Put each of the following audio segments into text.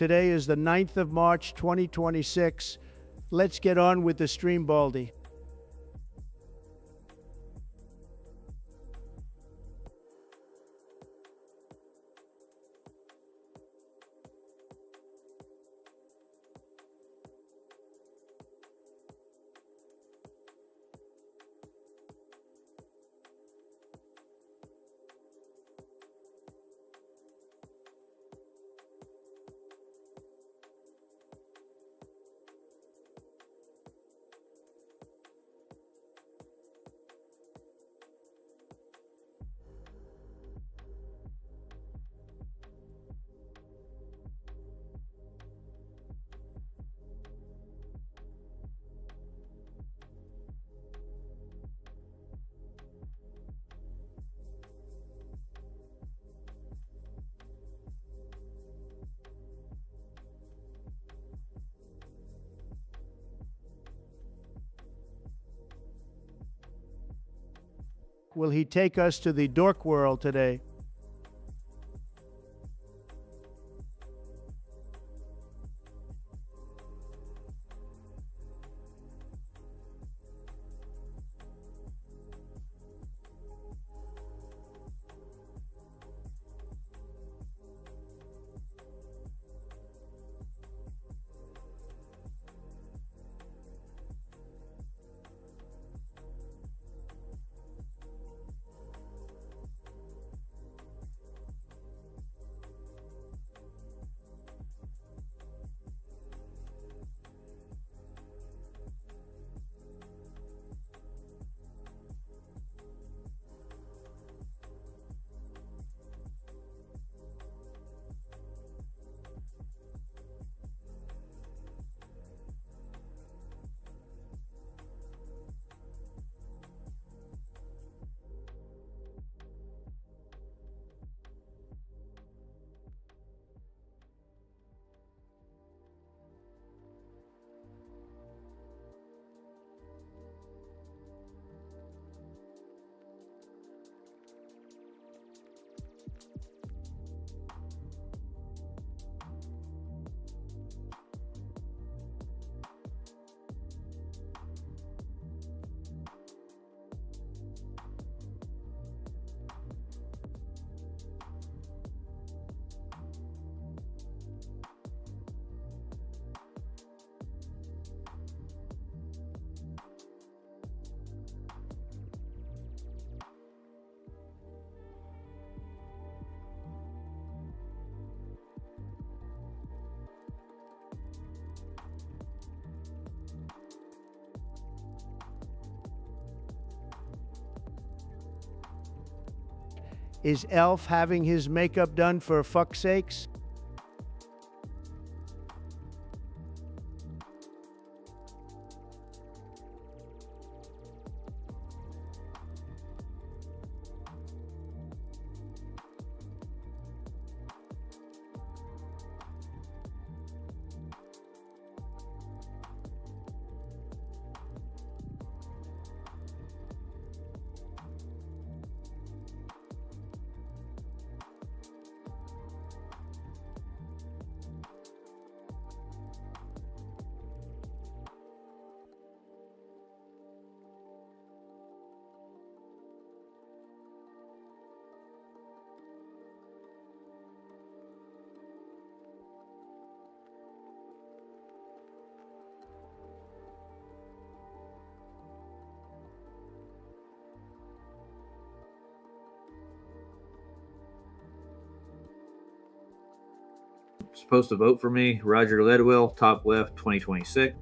Today is the 9th of March, 2026. Let's get on with the stream, Baldy. Will he take us to the dork world today? Is Elf having his makeup done for fuck's sakes? Supposed to vote for me, Roger Ledwell, top left, 2026.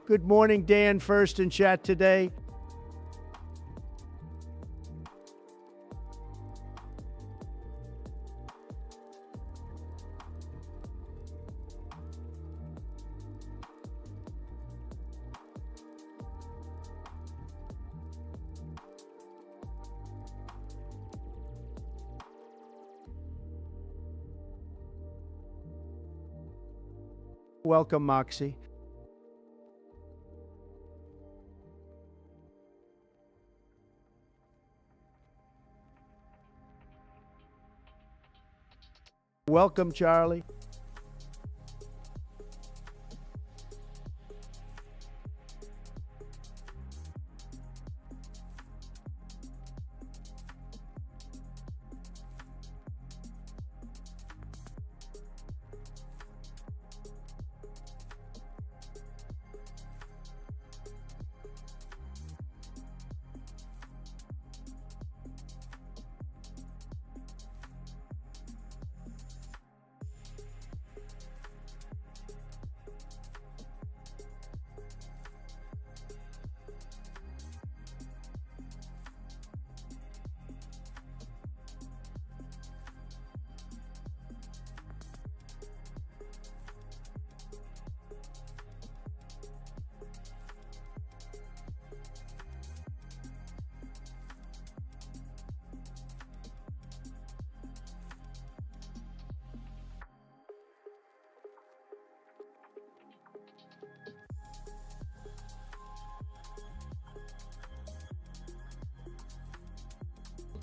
Good morning, Dan, first in chat today. Welcome, Moxie. Welcome, Charlie.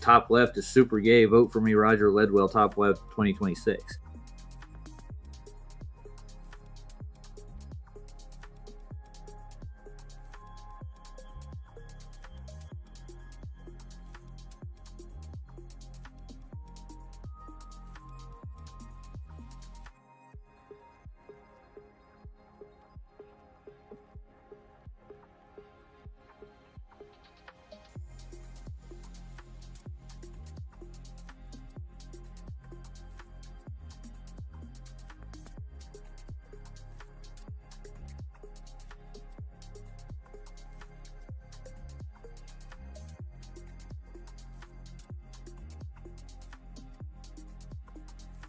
Top left is super gay. Vote for me, Roger Ledwell. Top left, 2026.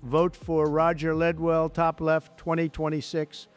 Vote for Roger Ledwell, top left, 2026.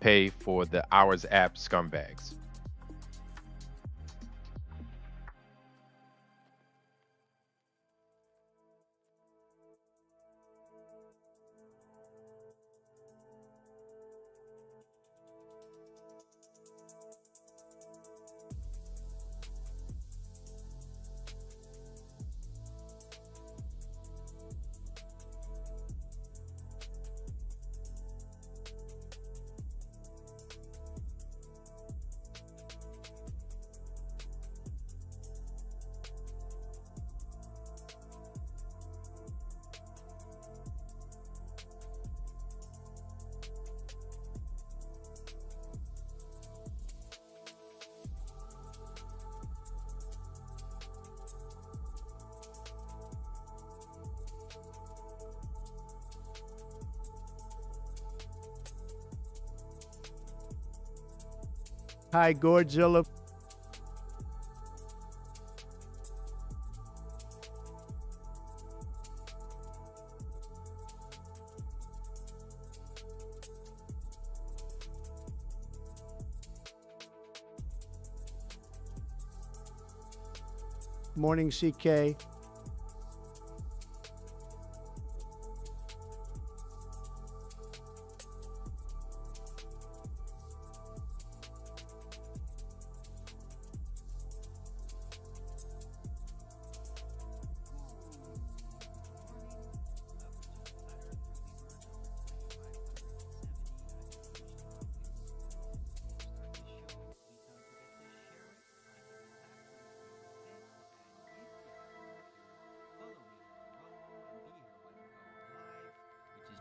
Pay for the Hours app scumbags. Hi, Godzilla. Morning, CK.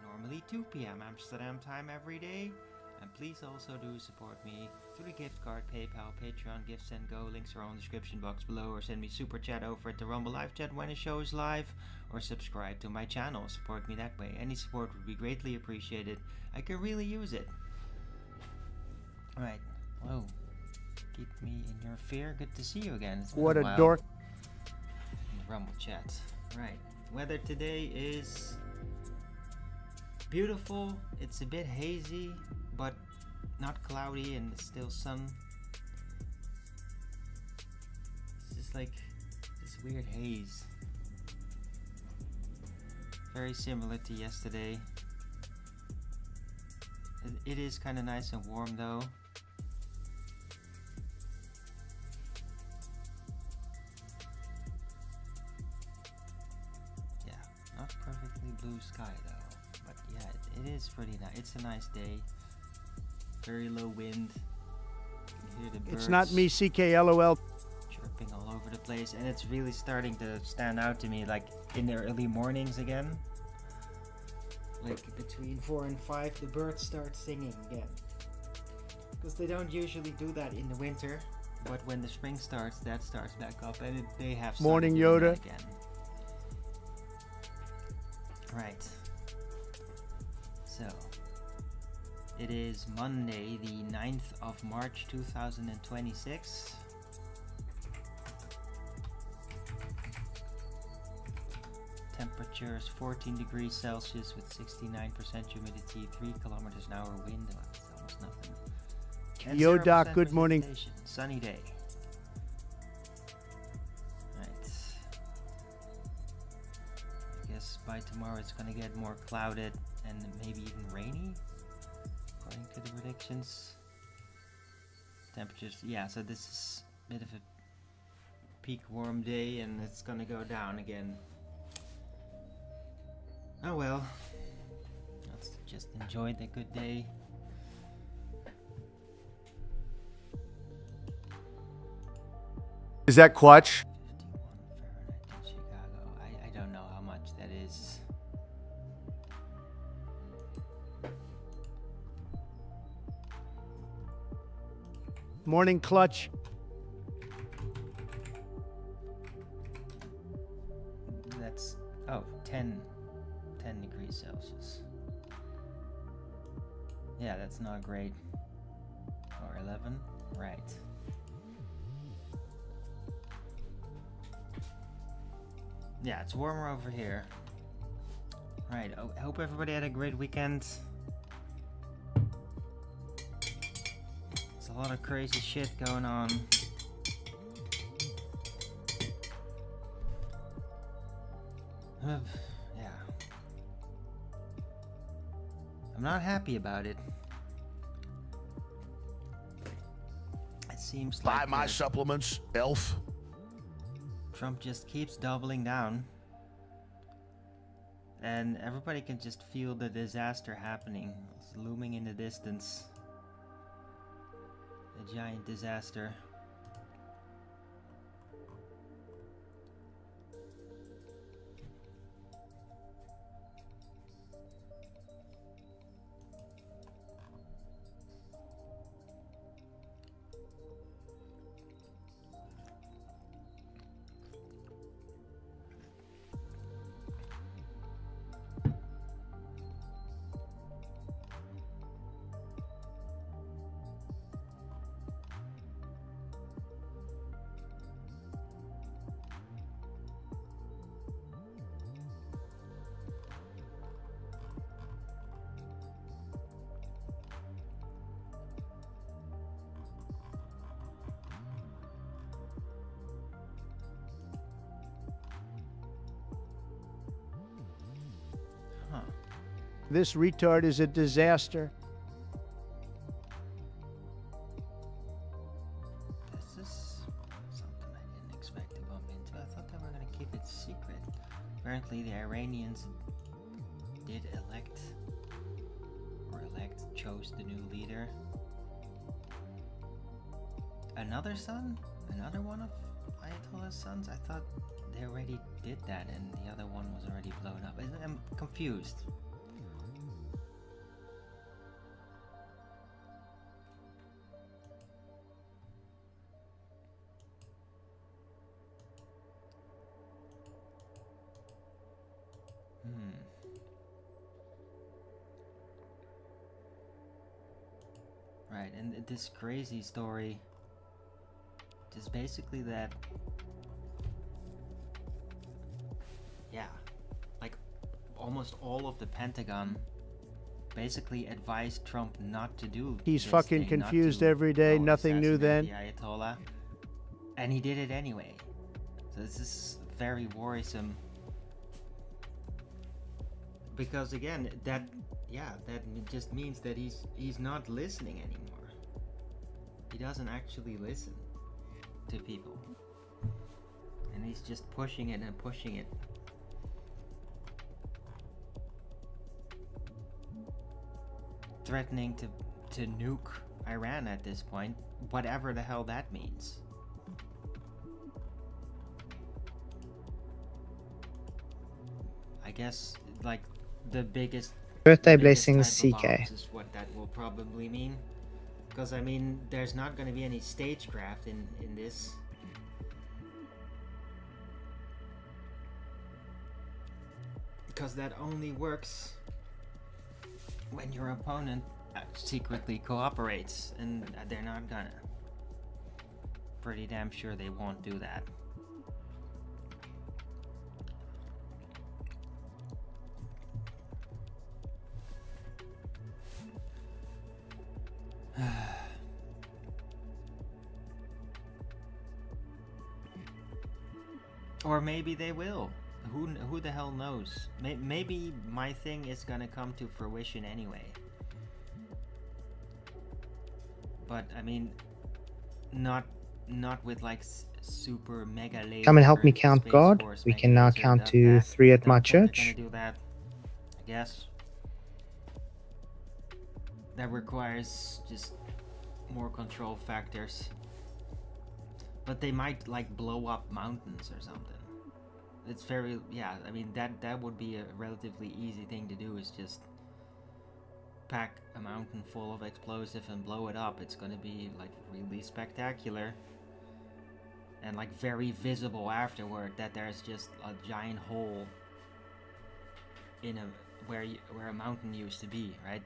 Normally 2 p.m. Amsterdam time every day. And please also do support me through the gift card, PayPal, Patreon, Gift Send Go. Links are on the description box below, or send me super chat over at the Rumble live chat when the show is live, or subscribe to my channel. Support me that way. Any support would be greatly appreciated. I can really use it. Alright. Whoa. Keep me in your fear. Good to see you again. It's been What a while. dork. In the Rumble chat. Right. Weather today is beautiful. It's a bit hazy, but not cloudy, and it's still sun. It's just like this weird haze. Very similar to yesterday. It is kind of nice and warm though. Yeah, not perfectly blue sky though. But yeah, it is pretty nice. It's a nice day. Very low wind. You can hear the birds It's not me, CKLOL. chirping all over the place, and it's really starting to stand out to me, like in the early mornings again. Like between 4 and 5, the birds start singing again. Because they don't usually do that in the winter, but when the spring starts, that starts back up, and they have started Morning, doing Yoda. that again. Right. So, it is Monday, the 9th of March 2026. Temperature is 14 degrees Celsius with 69% humidity, 3 kilometers an hour wind. Well, that's almost nothing. And Yoda, 0% good morning. precipitation. Sunny day. Right. I guess by tomorrow it's gonna get more clouded and maybe even rainy, according to the predictions. Temperatures, yeah, so this is a bit of a peak warm day, and it's gonna go down again. Oh well, let's just enjoy the good day. Is that clutch? 51 Fahrenheit in Chicago. I don't know how much that is. Morning, Clutch. That's, 10 degrees Celsius. Yeah, that's not great. Or 11, right. Yeah, it's warmer over here. Right, I hope everybody had a great weekend. There's a lot of crazy shit going on. Yeah. I'm not happy about it. It seems Buy like my supplements, elf. Trump just keeps doubling down. And everybody can just feel the disaster happening. It's looming in the distance. A giant disaster. This retard is a disaster. This is something I didn't expect to bump into. I thought they were going to keep it secret. Apparently the Iranians did chose the new leader. Another son? Another one of Ayatollah's sons? I thought they already did that and the other one was already blown up. I'm confused. Right, and this crazy story is basically that, yeah, like almost all of the Pentagon basically advised Trump not to do. He's this fucking thing, not confused to every day, go nothing new then. assassinate the Ayatollah, and he did it anyway. So this is very worrisome. Because again, that just means that he's not listening anymore. He doesn't actually listen to people. And he's just pushing it and pushing it. Threatening to nuke Iran at this point, whatever the hell that means. I guess like the biggest Birthday biggest blessings, type of CK. bombs is what that will probably mean. Because I mean, there's not going to be any stagecraft in this. Because that only works when your opponent secretly cooperates, and they're not gonna. Pretty damn sure they won't do that. Or maybe they will. Who the hell knows? Maybe my thing is gonna come to fruition anyway. But I mean, not with like super mega laser. Come and help me count Space God. Force We mega can now laser count does to that. 3 at my Don't think they're church. gonna do that, I guess. That requires just more control factors. But they might like blow up mountains or something. It's very, yeah, I mean that would be a relatively easy thing to do, is just pack a mountain full of explosive and blow it up. It's gonna be like really spectacular and like very visible afterward that there's just a giant hole in where a mountain used to be, right?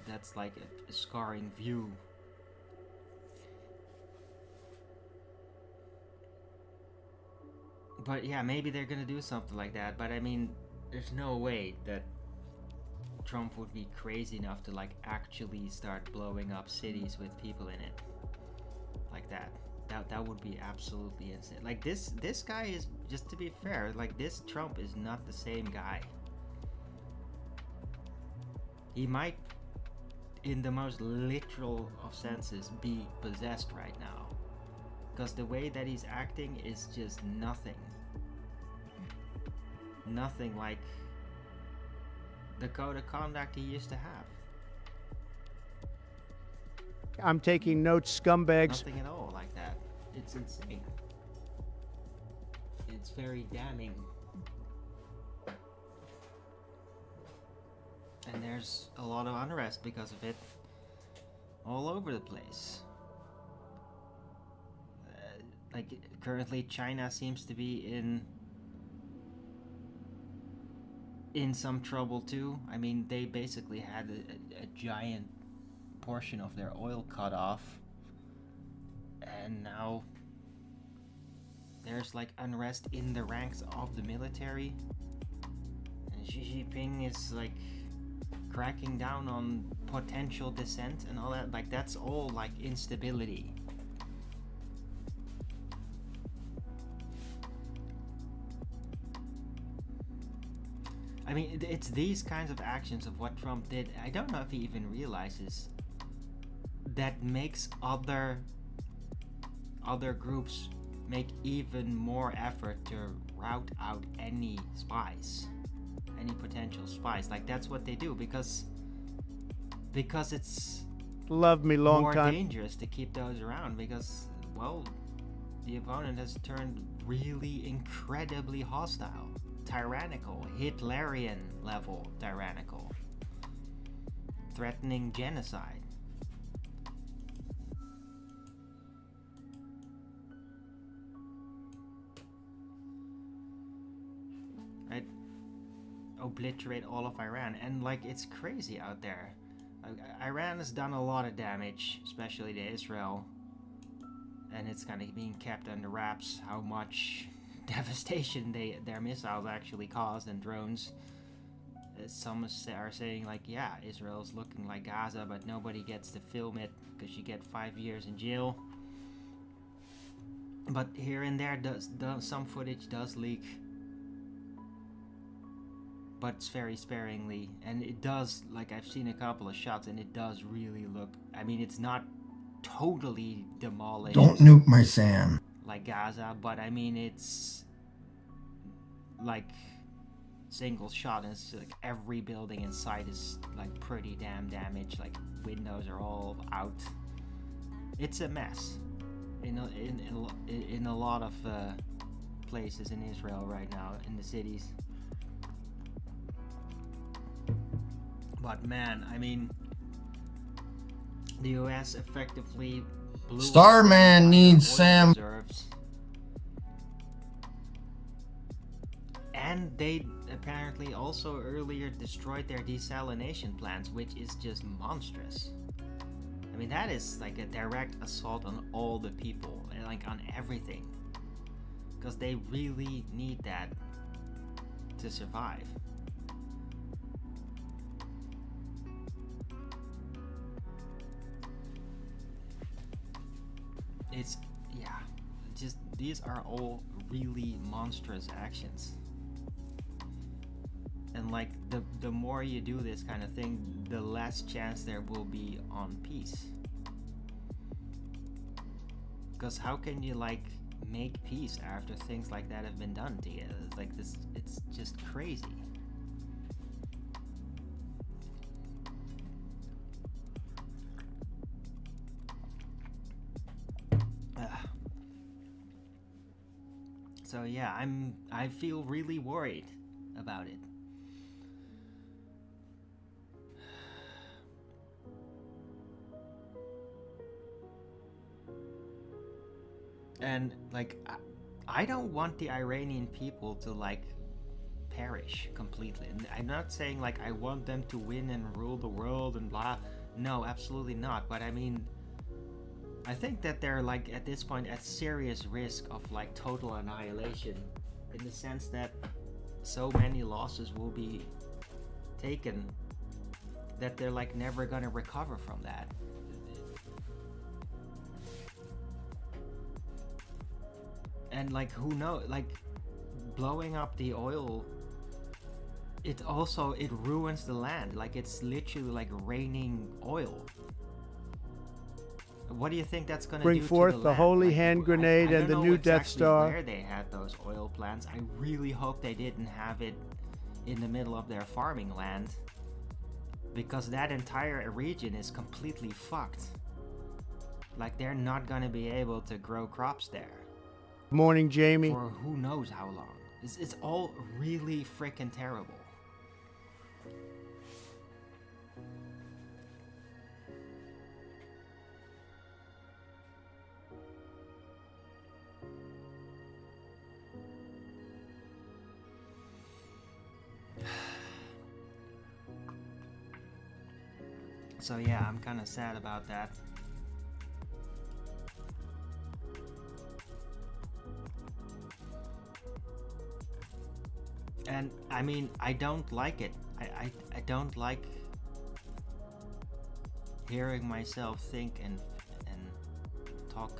That's like a scarring view. But yeah, maybe they're gonna do something like that, but I mean, there's no way that Trump would be crazy enough to like actually start blowing up cities with people in it like that. That would be absolutely insane. Like this guy is, just to be fair, like this Trump is not the same guy. He might, in the most literal of senses, be possessed right now. Because the way that he's acting is just nothing like the code of conduct he used to have. I'm taking notes, scumbags. Nothing at all like that. It's insane. It's very damning. And there's a lot of unrest because of it all over the place. Like currently China seems to be in some trouble too. I mean, they basically had a giant portion of their oil cut off, and now there's like unrest in the ranks of the military, and Xi Jinping is like cracking down on potential dissent and all that. Like that's all like instability. I mean, it's these kinds of actions of what Trump did. I don't know if he even realizes that makes other groups make even more effort to rout out any spies, any potential spies. Like, that's what they do because it's Love me long more time. dangerous to keep those around because, well, the opponent has turned really incredibly hostile, tyrannical, Hitlerian level tyrannical, threatening genocide. Right? Obliterate all of Iran, and like, it's crazy out there. Iran has done a lot of damage, especially to Israel, and it's kind of being kept under wraps how much devastation their missiles actually caused, and drones. Some are saying, like, yeah, Israel's looking like Gaza, but nobody gets to film it because you get 5 years in jail. But here and there, some footage does leak, but it's very sparingly, and it does, like, I've seen a couple of shots, and it does really look, I mean, it's not totally demolished. Don't nuke my Sam. Like Gaza, but I mean, it's like single shot, and it's like every building inside is like pretty damn damaged. Like, windows are all out. It's a mess in a lot of places in Israel right now, in the cities. But man, I mean, the US effectively blew Starman up needs oil Sam. reserves. And they apparently also earlier destroyed their desalination plants, which is just monstrous. I mean, that is like a direct assault on all the people, and like on everything. Because they really need that to survive. It's, yeah, just, these are all really monstrous actions. And like, the more you do this kind of thing, the less chance there will be on peace. Because how can you like make peace after things like that have been done to you? It's like this, it's just crazy. So yeah, I feel really worried about it. And like, I don't want the Iranian people to like perish completely. And I'm not saying like I want them to win and rule the world and blah. No, absolutely not. But I mean, I think that they're like at this point at serious risk of like total annihilation, in the sense that so many losses will be taken that they're like never gonna recover from that. And like, who knows, like, blowing up the oil, it ruins the land. Like, it's literally like raining oil. What do you think that's gonna Bring do forth to the the land? holy Like, hand grenade I and the don't know new Death exactly Star. where they had those oil plants. I really hope they didn't have it in the middle of their farming land, because that entire region is completely fucked. Like, they're not gonna be able to grow crops there Morning, Jamie. for who knows how long. It's all really freaking terrible. So yeah, I'm kind of sad about that. And I mean, I don't like it. I don't like hearing myself think and talk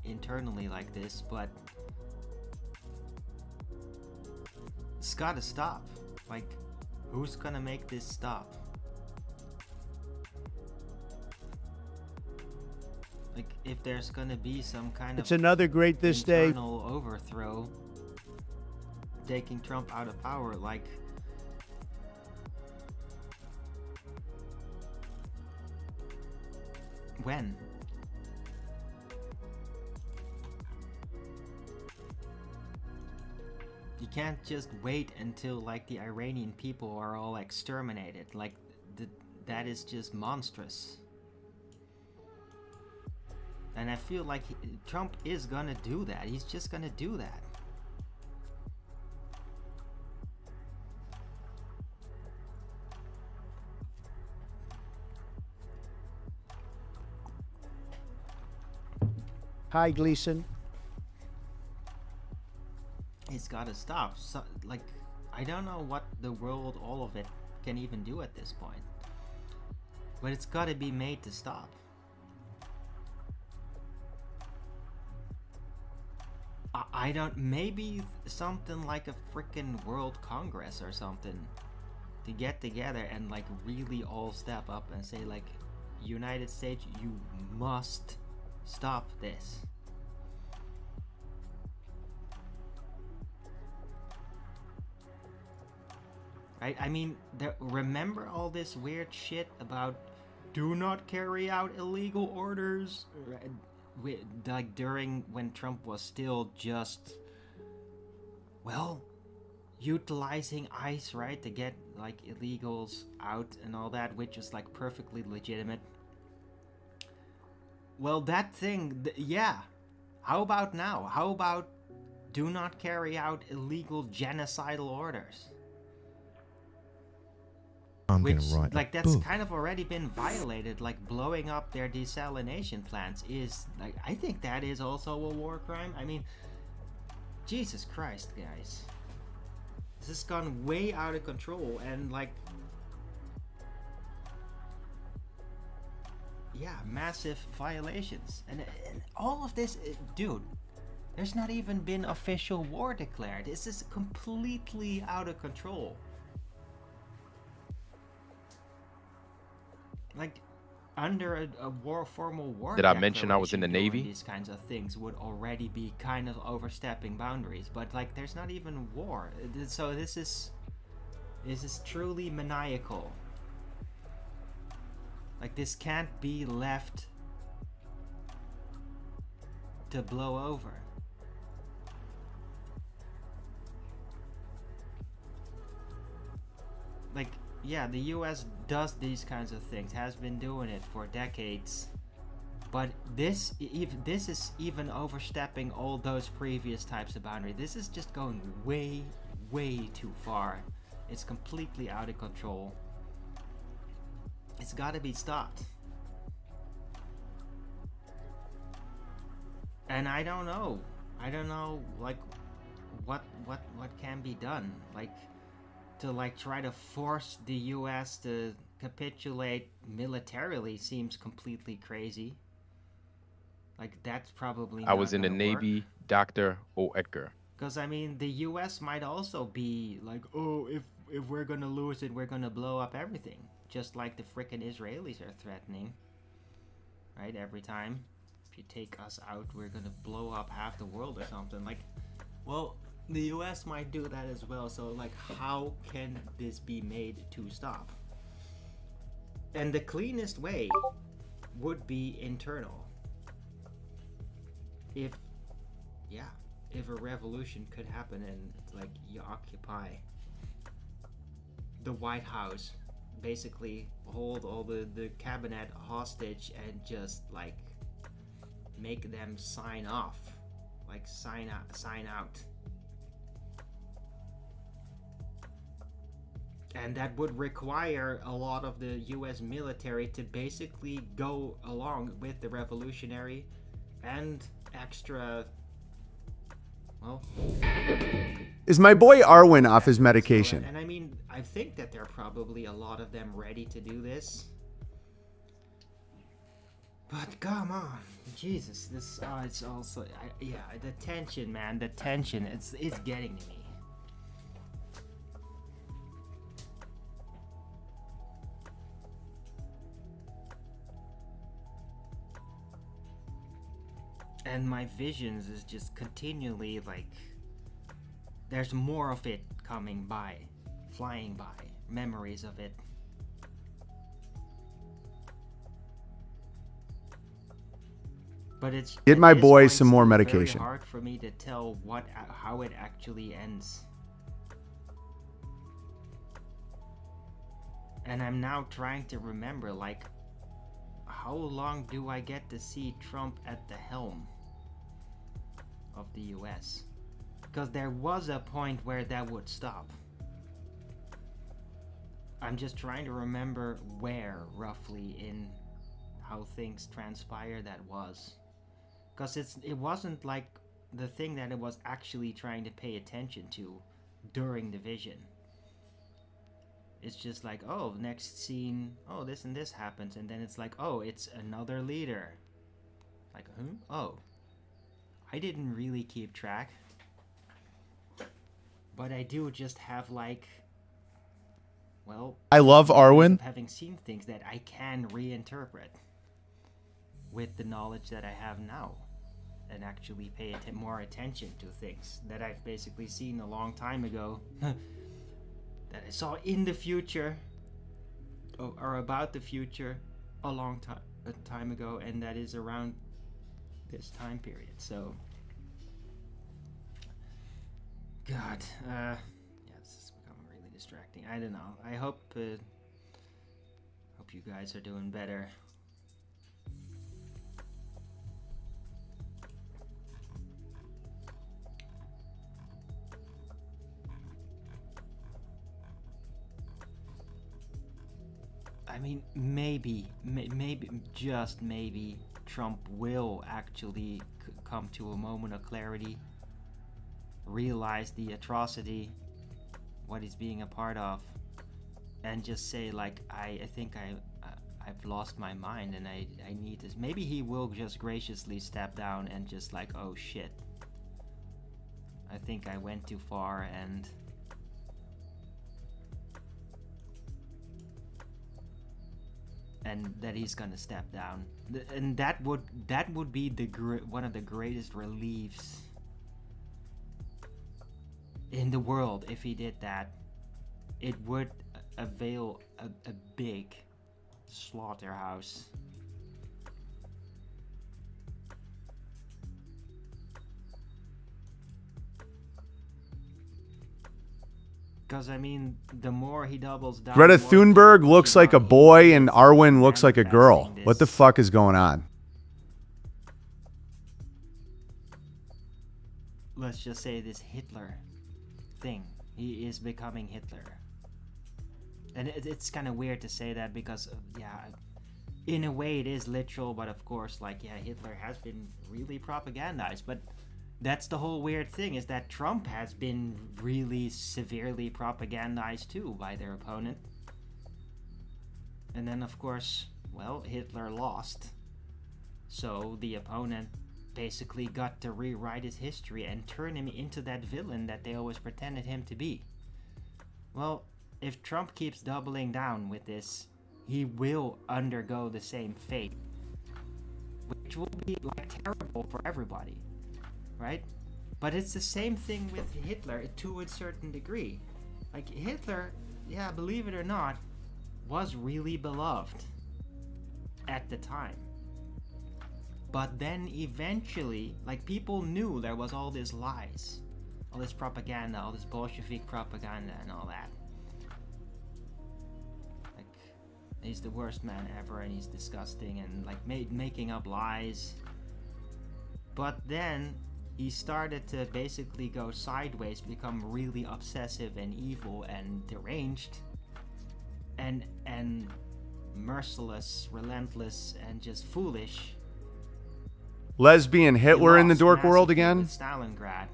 internally like this, but it's gotta stop. Like, who's gonna make this stop? Like, if there's gonna be some kind It's of another great this day. internal overthrow, taking Trump out of power, like, when? You can't just wait until like the Iranian people are all exterminated. Like, that is just monstrous. And I feel like Trump is gonna do that. He's just gonna do that. Hi, Gleason. It's gotta stop. So, like, I don't know what the world, all of it, can even do at this point. But it's gotta be made to stop. I don't, maybe something like a freaking World Congress or something to get together and like really all step up and say like, United States, you must stop this. Right? I mean, remember all this weird shit about do not carry out illegal orders? Like during when Trump was still just, well, utilizing ICE, right, to get like illegals out and all that, which is like perfectly legitimate. Well, that thing, yeah. How about now? How about do not carry out illegal genocidal orders? I'm Which, gonna write like, a that's book. kind of already been violated. Like, blowing up their desalination plants is, like, I think that is also a war crime. I mean, Jesus Christ, guys. This has gone way out of control, and, like, yeah, massive violations. And all of this, dude, there's not even been official war declared. This is completely out of control. Like, under a formal war Did I mention I was in the declaration, Navy? doing these kinds of things would already be kind of overstepping boundaries, but like there's not even war. So this is truly maniacal. Like, this can't be left to blow over. Like, yeah, the US does these kinds of things, has been doing it for decades, but this is even overstepping all those previous types of boundaries. This is just going way, way too far. It's completely out of control. It's got to be stopped. And I don't know, like, what can be done, like, to like try to force the US to capitulate militarily seems completely crazy. Like, that's probably I was in the not gonna work. Navy, Dr. O. Edgar. Because, I mean, the US might also be like, oh, if we're gonna lose it, we're gonna blow up everything. Just like the frickin' Israelis are threatening. Right? Every time. If you take us out, we're gonna blow up half the world or something. Like, well, the US might do that as well. So, like, how can this be made to stop? And the cleanest way would be internal. If a revolution could happen and, like, you occupy the White House, basically hold all the cabinet hostage and just, like, make them sign off, like sign out. And that would require a lot of the US military to basically go along with the revolutionary and extra, well... Is my boy Arwen off his medication? And I mean, I think that there are probably a lot of them ready to do this. But come on, Jesus, this, it's also, yeah, the tension, man, the tension, it's getting to me. And my visions is just continually like, there's more of it coming by, flying by, memories of it. But it's Get at my this boy point some more still medication. Very hard for me to tell how it actually ends. And I'm now trying to remember, like, how long do I get to see Trump at the helm of the US? Because there was a point where that would stop. I'm just trying to remember where, roughly, in how things transpire that was. Because it wasn't like the thing that it was actually trying to pay attention to during the vision. It's just like, oh, next scene, oh, this and this happens, and then it's like, oh, it's another leader. Like, huh? Oh. I didn't really keep track. But I do just have, like, well, I love Arwen. having seen things that I can reinterpret with the knowledge that I have now, and actually pay more attention to things that I've basically seen a long time ago. That I saw in the future, or about the future, a long time ago, and that is around this time period. So, God, yeah, this is becoming really distracting. I don't know. I hope you guys are doing better. I mean, maybe, just maybe, Trump will actually come to a moment of clarity, realize the atrocity, what he's being a part of, and just say, like, I think I've lost my mind and I need this. Maybe he will just graciously step down and just like, oh shit, I think I went too far, and that he's gonna step down, and that would be one of the greatest reliefs in the world if he did that. It would avail a big slaughterhouse. Because, I mean, the more he doubles down... Greta the more Thunberg looks like a boy and he's Arwen looks like a girl. manifesting What the this. fuck is going on? Let's just say this Hitler thing. He is becoming Hitler. And it's kind of weird to say that because, yeah, in a way it is literal, but of course, like, yeah, Hitler has been really propagandized, but that's the whole weird thing, is that Trump has been really severely propagandized too by their opponent. And then, of course, well, Hitler lost. So the opponent basically got to rewrite his history and turn him into that villain that they always pretended him to be. Well, if Trump keeps doubling down with this, he will undergo the same fate, which will be, like, terrible for everybody, right? But it's the same thing with Hitler to a certain degree. Like, Hitler, yeah, believe it or not, was really beloved at the time. But then eventually, like, people knew there was all this lies, all this propaganda, all this Bolshevik propaganda and all that. Like, he's the worst man ever and he's disgusting and, like, making up lies. But then he started to basically go sideways, become really obsessive and evil and deranged and merciless, relentless, and just foolish. Lesbian Hitler in the Lost dork world massively again? with Stalingrad.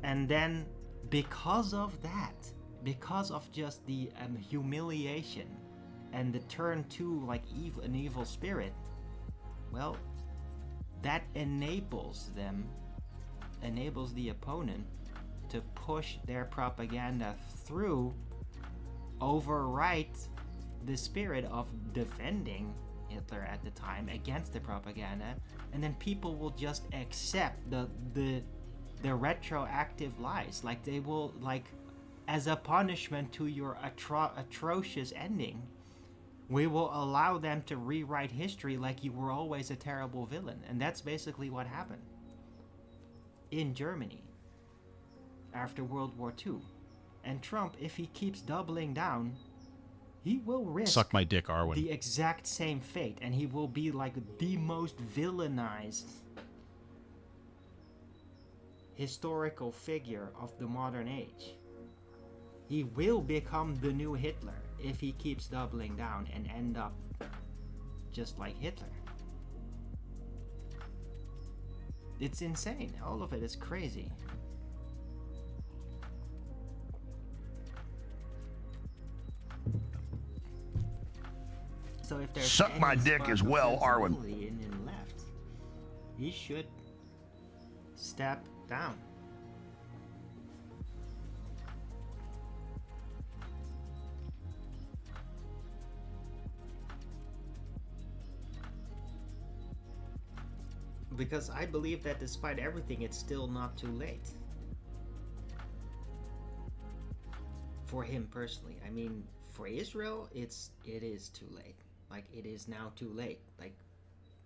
And then, because of that, because of just the humiliation and the turn to, like, an evil spirit, well, that enables the opponent to push their propaganda through, overwrite the spirit of defending Hitler at the time against the propaganda, and then people will just accept the retroactive lies. Like they will, like, as a punishment to your atrocious ending, we will allow them to rewrite history like you were always a terrible villain. And that's basically what happened in Germany after World War II. And Trump, if he keeps doubling down, he will risk Suck my dick, Arwen. the exact same fate, and he will be like the most villainized historical figure of the modern age. He will become the new Hitler if he keeps doubling down and end up just like Hitler. It's insane. All of it is crazy. So if there's Suck my any dick spark as of well, Arwen. sensibility in him left, he should step down. Because I believe that despite everything, it's still not too late. For him personally. I mean, for Israel, it is too late. Like, it is now too late. Like,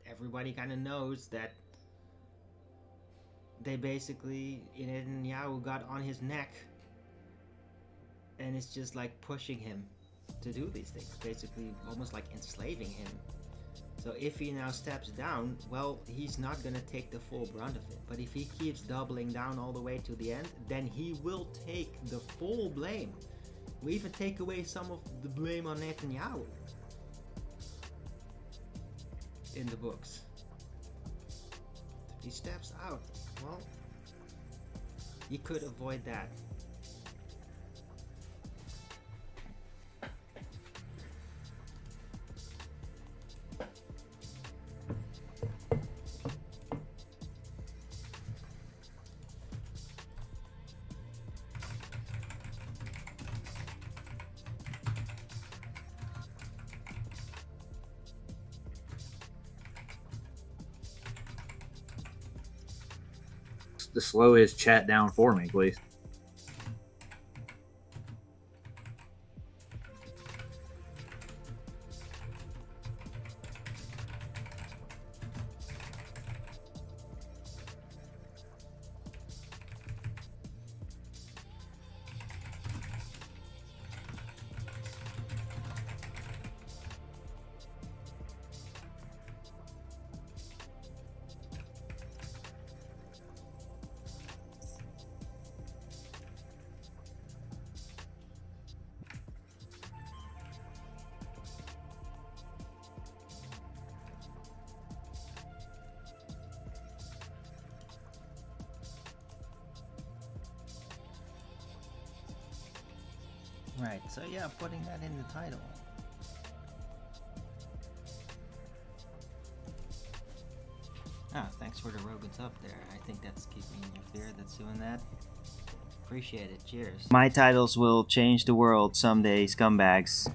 everybody kind of knows that they basically, Netanyahu got on his neck, and it's just like pushing him to do these things, basically almost like enslaving him. So if he now steps down, well, he's not gonna take the full brunt of it. But if he keeps doubling down all the way to the end, then he will take the full blame. We even take away some of the blame on Netanyahu in the books. If he steps out, well, he could avoid that. To slow his chat down for me, please. Right, so yeah, putting that in the title. Ah, thanks for the Rogans up there. I think that's keeping your fear that's doing that. Appreciate it, cheers. My titles will change the world someday, scumbags.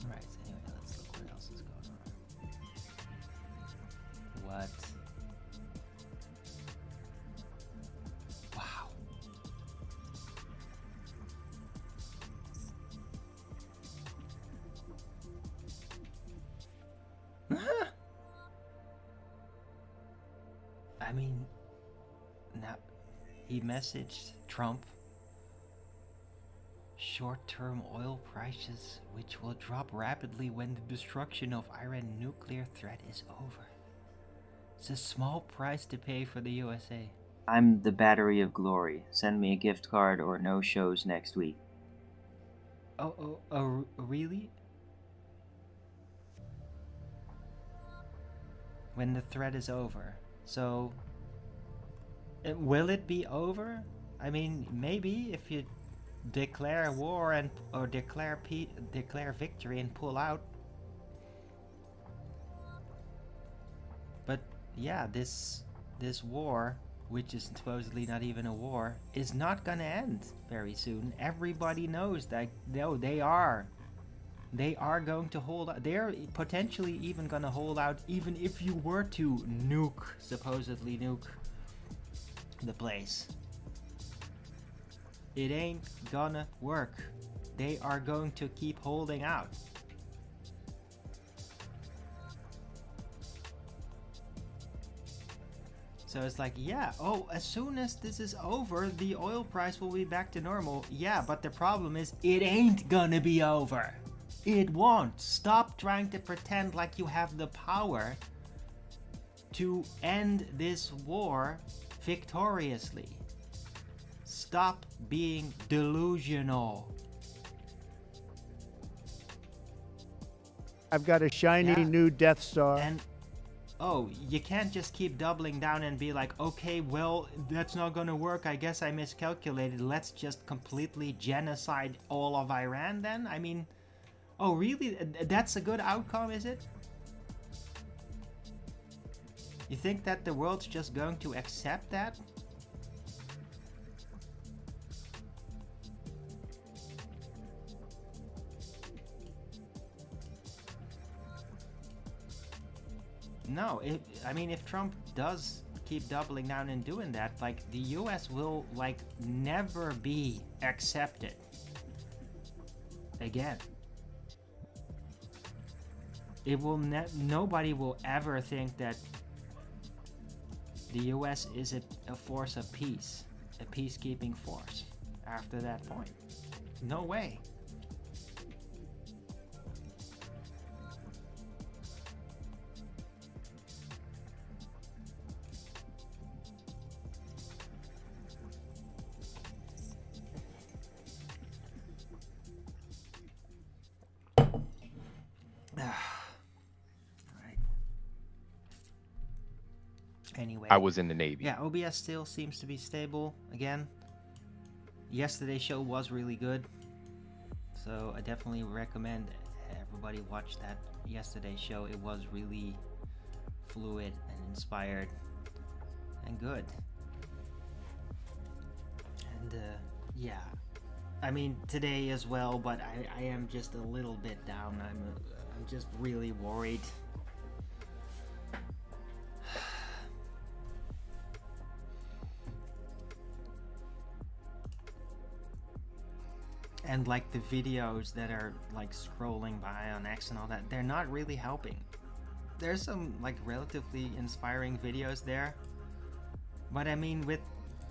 Right, anyway, let's look what else is going on. What? Wow. I mean, now he messaged Trump short-term oil prices which will drop rapidly when the destruction of Iran nuclear threat is over. It's a small price to pay for the USA. I'm the Battery of Glory. Send me a gift card or no shows next week. Oh, really? When the threat is over. So, will it be over? I mean, maybe if you declare war and or declare victory and pull out. But yeah, this war, which is supposedly not even a war, is not gonna end very soon. Everybody knows that. No, they are going to hold out. They're potentially even gonna hold out, even if you were to supposedly nuke the place. It ain't gonna work. They are going to keep holding out. So it's like, yeah, oh, as soon as this is over, the oil price will be back to normal. Yeah, but the problem is, it ain't gonna be over. It won't. Stop trying to pretend like you have the power to end this war victoriously. Stop being delusional. I've got a shiny new Death Star. And oh, you can't just keep doubling down and be like, okay, well, that's not gonna work. I guess I miscalculated. Let's just completely genocide all of Iran then? I mean, oh, really? That's a good outcome, is it? You think that the world's just going to accept that? No, I mean, if Trump does keep doubling down and doing that, like, the US will, like, never be accepted again. It will nobody will ever think that the US is a force of peace, a peacekeeping force after that point. No way. Anyway, I was in the Navy. yeah, OBS still seems to be stable again. Yesterday's show was really good, so I definitely recommend everybody watch that yesterday's show. It was really fluid and inspired and good. And yeah, I mean today as well, but I am just a little bit down. I'm just really worried. And like the videos that are like scrolling by on X and all that, they're not really helping. There's some like relatively inspiring videos there, but I mean with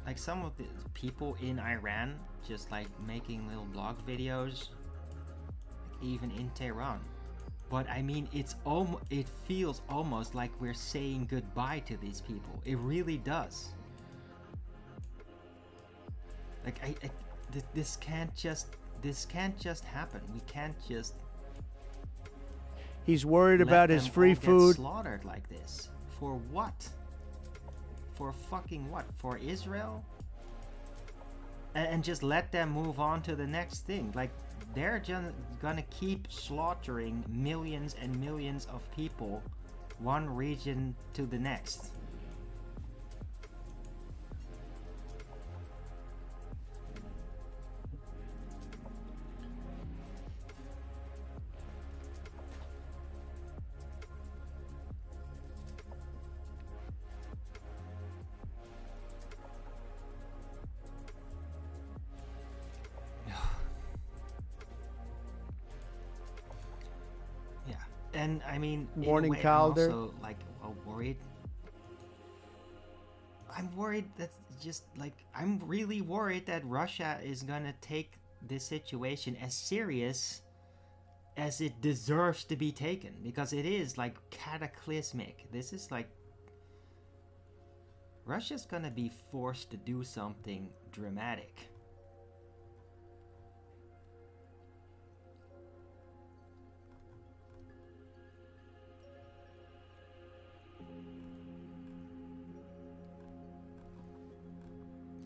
like some of the people in Iran just like making little blog videos, like even in Tehran. But I mean it feels almost like we're saying goodbye to these people. It really does. Like this can't just happen. We can't just. He's worried let about his them free all get food. slaughtered like this. For what? For fucking what? For Israel? And just let them move on to the next thing. Like they're just gonna keep slaughtering millions and millions of people, one region to the next. And I mean, Morning, in a way, Calder. I'm also like worried. I'm worried that I'm really worried that Russia is gonna take this situation as serious as it deserves to be taken, because it is like cataclysmic. This is like Russia's gonna be forced to do something dramatic.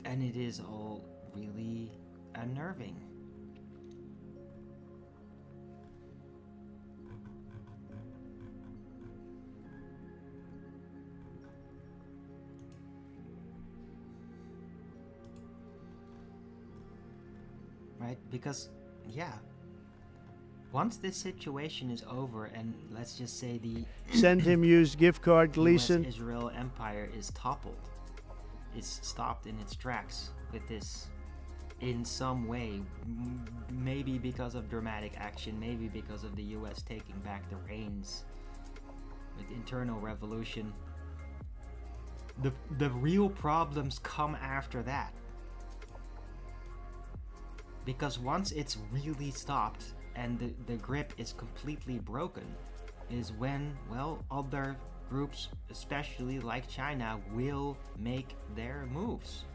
And it is all really unnerving. Right? Because, yeah, once this situation is over and let's just say the Send him used gift card, Gleason. US-Israel empire is toppled, it's stopped in its tracks with this in some way, maybe because of dramatic action, maybe because of the US taking back the reins with internal revolution. The real problems come after that. Because once it's really stopped and the grip is completely broken, is when, well, other groups, especially like China, will make their moves.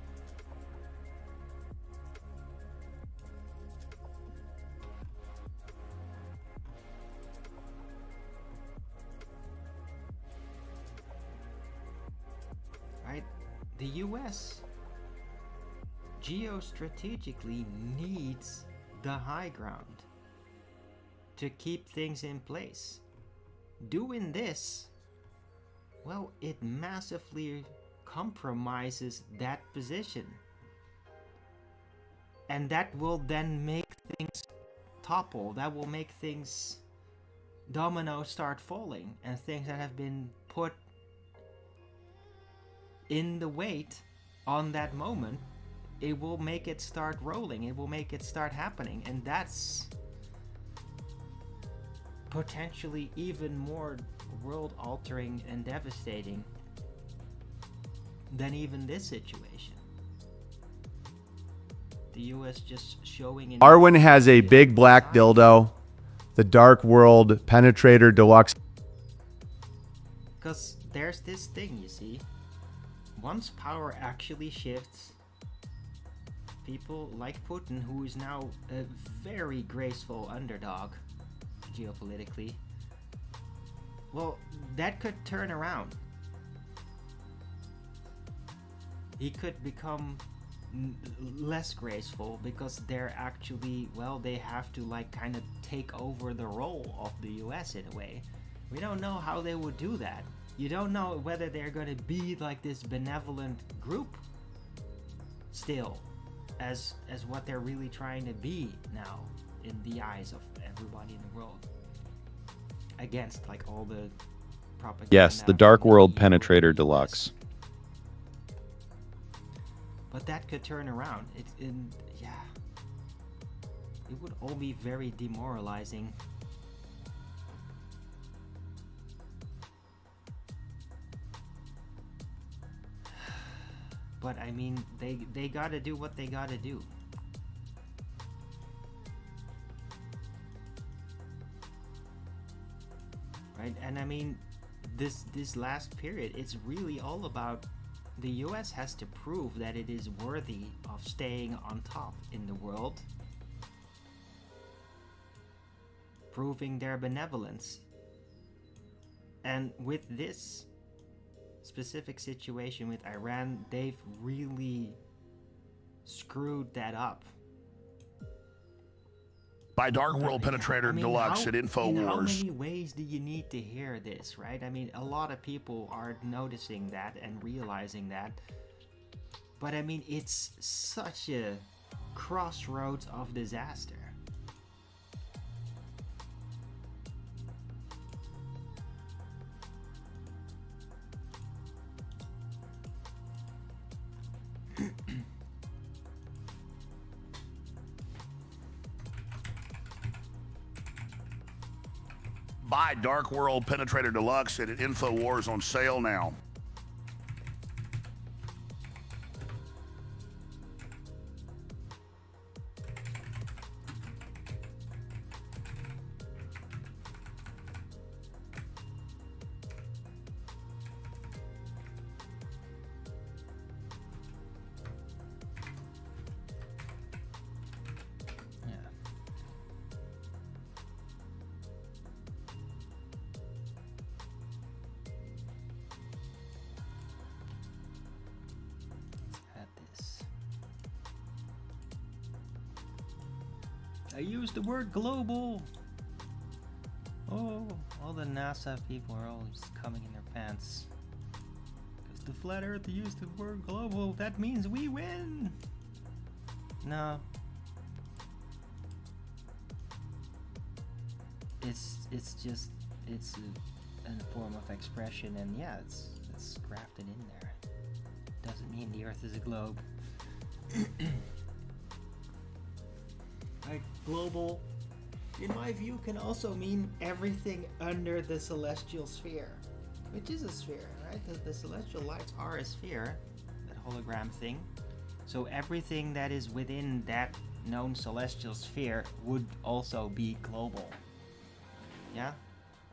Right? The US geostrategically needs the high ground to keep things in place. Doing this, well, it massively compromises that position. And that will then make things topple. That will make things dominoes start falling, and things that have been put in the weight on that moment, it will make it start rolling, it will make it start happening, and that's potentially even more world altering and devastating than even this situation. The US just showing in Arwen has a big black dildo, the Dark World Penetrator Deluxe. Because there's this thing, you see, once power actually shifts, people like Putin, who is now a very graceful underdog geopolitically, well, that could turn around. He could become less graceful because they're actually, well, they have to like kind of take over the role of the US in a way. We don't know how they would do that. You don't know whether they're going to be like this benevolent group still, as what they're really trying to be now in the eyes of everybody in the world, against like all the propaganda. Yes, the Dark World Penetrator Deluxe. But that could turn around. Yeah, it would all be very demoralizing. But I mean, they gotta do what they gotta do. Right? And I mean, this last period, it's really all about the US has to prove that it is worthy of staying on top in the world, proving their benevolence. And with this specific situation with Iran, they've really screwed that up. By Dark World Penetrator Deluxe at In how InfoWars. many ways do you need to hear this, right? I mean, a lot of people are noticing that and realizing that. But I mean, it's such a crossroads of disaster. Buy Dark World Penetrator Deluxe at InfoWars on sale now. I used the word global. Oh, all the NASA people are always coming in their pants. Because the flat earth used the word global, that means we win. No. It's just, it's a form of expression, and yeah, it's grafted in there. Doesn't mean the earth is a globe. Like, global, in my view, can also mean everything under the celestial sphere, which is a sphere, right? The celestial lights are a sphere, that hologram thing. So everything that is within that known celestial sphere would also be global. Yeah?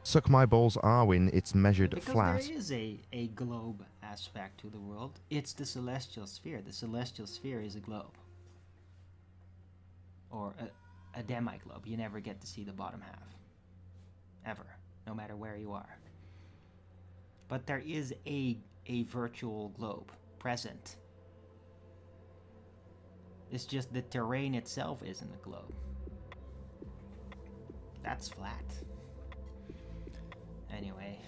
Suck my balls, Arwin. It's measured Because flat. there is a globe aspect to the world. It's the celestial sphere. The celestial sphere is a globe. Or a demi-globe. You never get to see the bottom half. Ever. No matter where you are. But there is a virtual globe present. It's just the terrain itself isn't a globe. That's flat. Anyway.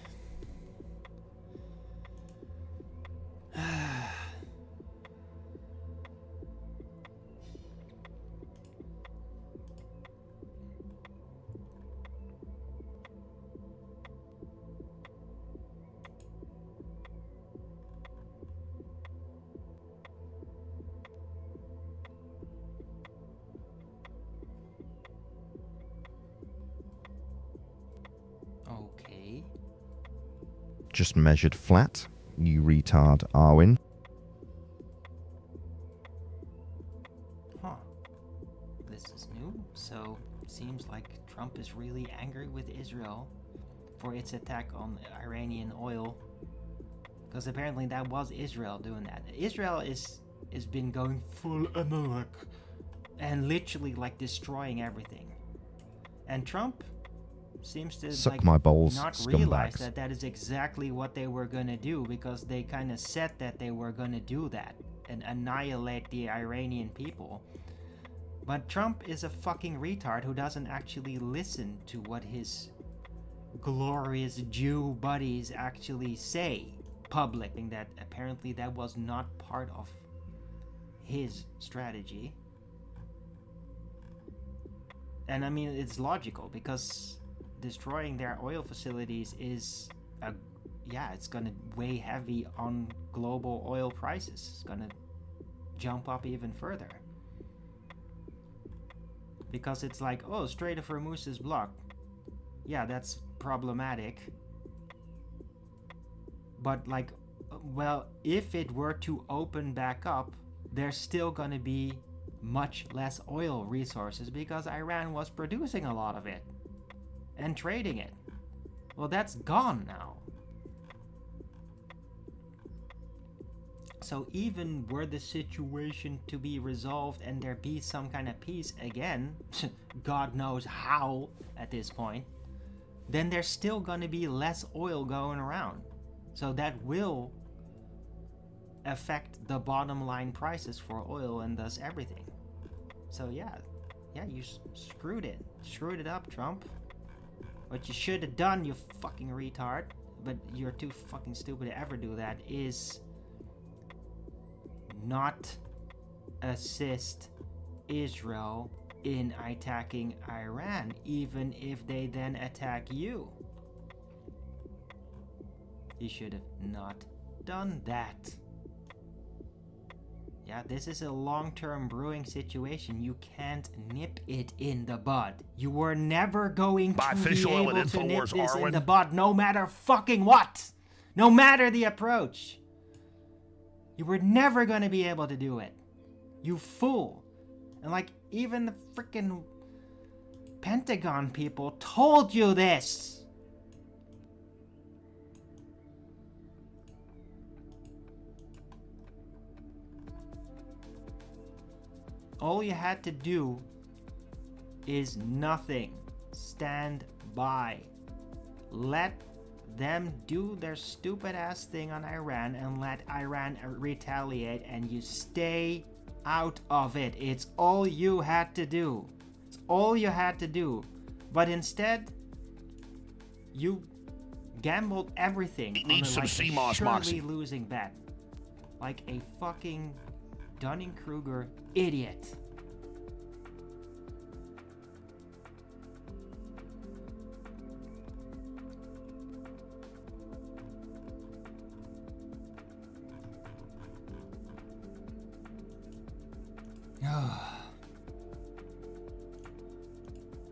Okay. Just measured flat, you retard, Arwin. Huh. This is new. So, seems like Trump is really angry with Israel for its attack on Iranian oil. Because apparently that was Israel doing that. Israel is been going full Amalek and literally like destroying everything. And Trump seems to Suck like my balls, not realize scumbags. that is exactly what they were gonna do, because they kind of said that they were gonna do that and annihilate the Iranian people. But Trump is a fucking retard who doesn't actually listen to what his glorious Jew buddies actually say publicly. That apparently that was not part of his strategy. And I mean, it's logical, because destroying their oil facilities is it's gonna weigh heavy on global oil prices. It's gonna jump up even further, because it's like, oh, Strait of Hormuz is blocked. Yeah, that's problematic, but like, well, if it were to open back up, there's still gonna be much less oil resources, because Iran was producing a lot of it and trading it. Well, that's gone now. So even were the situation to be resolved and there be some kind of peace again, God knows how at this point, then there's still gonna be less oil going around. So that will affect the bottom line prices for oil and thus everything. So yeah, you screwed it up, Trump. What you should have done, you fucking retard, but you're too fucking stupid to ever do that, is not assist Israel in attacking Iran, even if they then attack you. You should have not done that. Yeah, this is a long-term brewing situation. You can't nip it in the bud. You were never going By to fish be oil able and to nip Infowars, this in Arwen. the bud, no matter fucking what. No matter the approach. You were never going to be able to do it. You fool. And like, even the freaking Pentagon people told you this. All you had to do is nothing. Stand by. Let them do their stupid ass thing on Iran and let Iran retaliate, and you stay out of it. It's all you had to do. It's all you had to do. But instead, you gambled everything on Need a, some like, CMOS surely Moxie. losing bet. Like a fucking Dunning-Kruger idiot.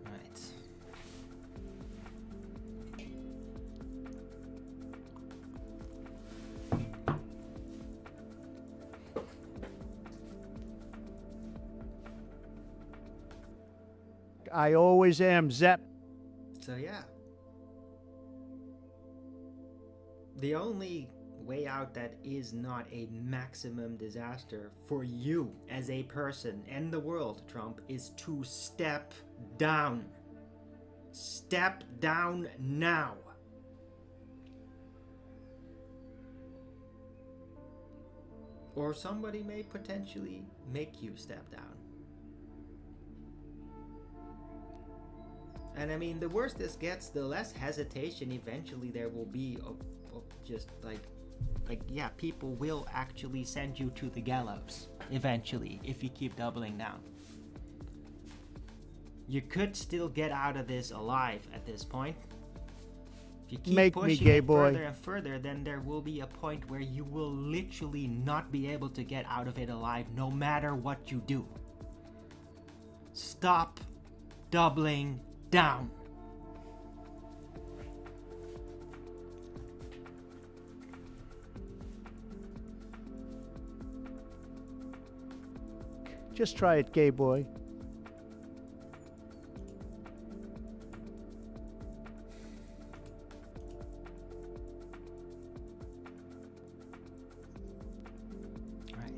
Right. I always am, Zep. So yeah. The only way out that is not a maximum disaster for you as a person and the world, Trump, is to step down. Step down now. Or somebody may potentially make you step down. And I mean, the worse this gets, the less hesitation eventually there will be of just like yeah, people will actually send you to the gallows eventually if you keep doubling down. You could still get out of this alive at this point. If you keep Make me pushing gay it boy. further and further, then there will be a point where you will literally not be able to get out of it alive no matter what you do. Stop doubling down. Just try it, gay boy. Right.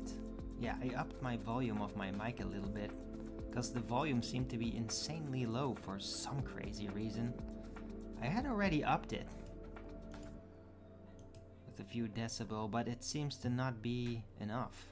Yeah, I upped my volume of my mic a little bit because the volume seemed to be insanely low for some crazy reason. I had already upped it with a few decibel, but it seems to not be enough.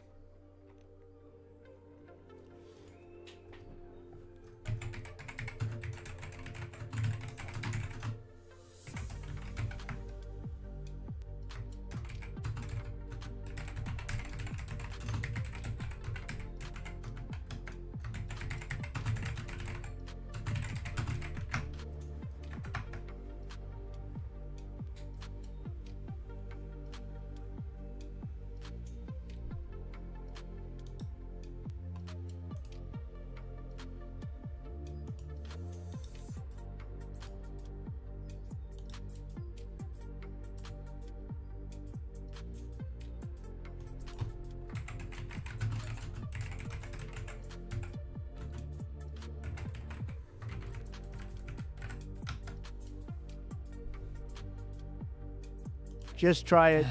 Just try it,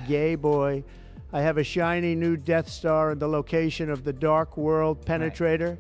gay boy. I have a shiny new Death Star in the location of the Dark World Penetrator.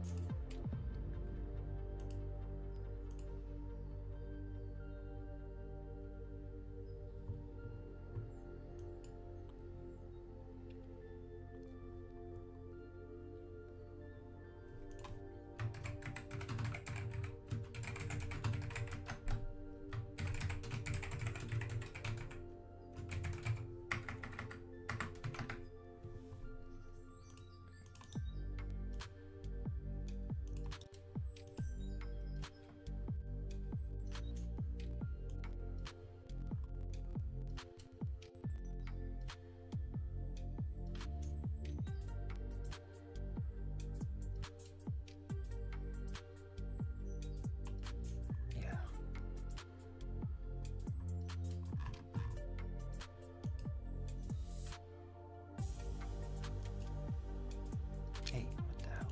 Yeah. Hey, what the hell?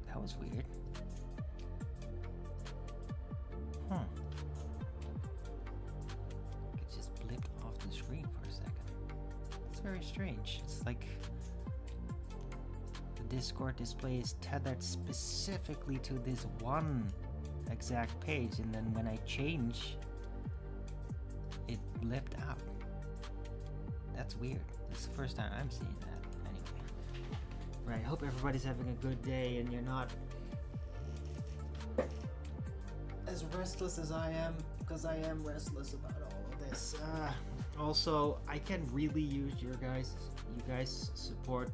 That was weird. Huh. It just blipped off the screen for a second. It's very strange. It's like the Discord display is tethered specifically to this one exact page, and then when I change, it blipped out. That's weird. This is the first time I'm seeing that. Anyway. Right, hope everybody's having a good day and you're not as restless as I am, because I am restless about all of this. Also, I can really use you guys support,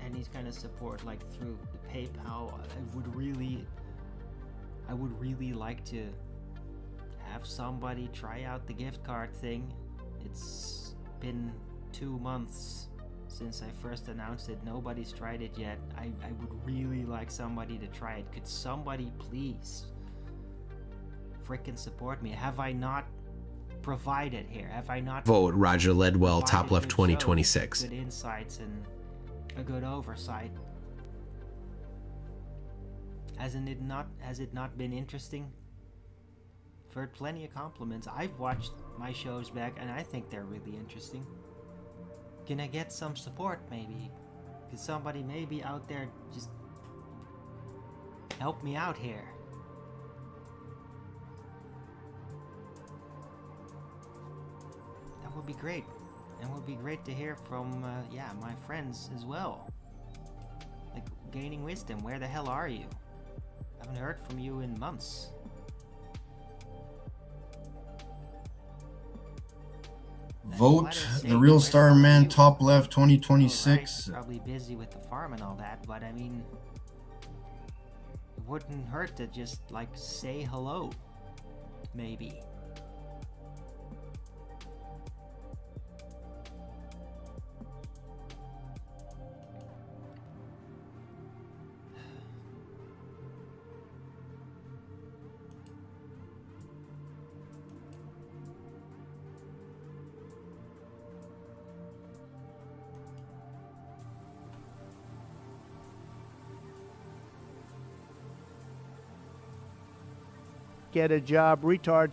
any kind of support, like through the PayPal. I would really like to have somebody try out the gift card thing. It's been 2 months since I first announced it. Nobody's tried it yet. I would really like somebody to try it. Could somebody please frickin' support me? Have I not provided here? Have I not Vote Roger Ledwell, provided top left good 2026. shows, good insights and a good oversight? Has it not been interesting? I've heard plenty of compliments. I've watched my shows back and I think they're really interesting. Can I get some support maybe? Could somebody maybe out there just help me out here? That would be great. And it would be great to hear from, my friends as well. Like, Gaining Wisdom, where the hell are you? I haven't heard from you in months. Vote the Real Star Man, top left 2026. Alright, probably busy with the farm and all that, but I mean, it wouldn't hurt to just, like, say hello. Maybe. Get a job, retard.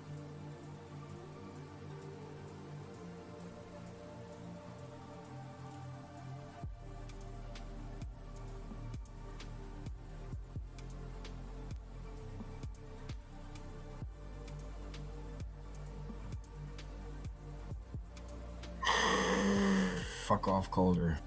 Fuck off, Calder.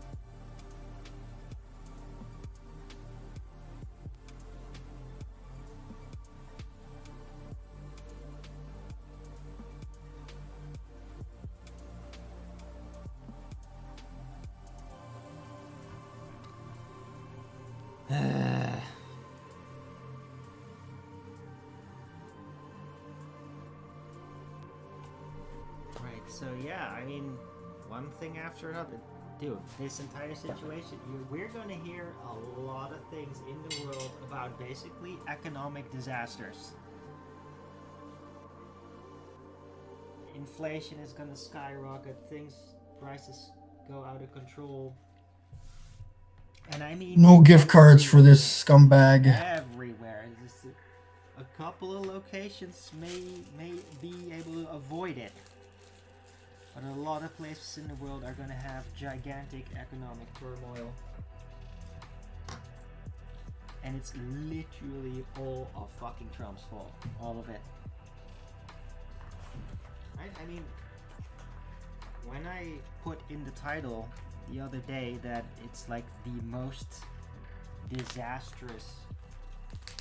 Right, so yeah, I mean, one thing after another. Dude, this entire situation, we're gonna hear a lot of things in the world about basically economic disasters. Inflation is gonna skyrocket, prices go out of control. And I mean, No gift cards for this scumbag. everywhere. Just a couple of locations may be able to avoid it. But a lot of places in the world are going to have gigantic economic turmoil. And it's literally all of fucking Trump's fault. All of it. Right? I mean, when I put in the title the other day that it's like the most disastrous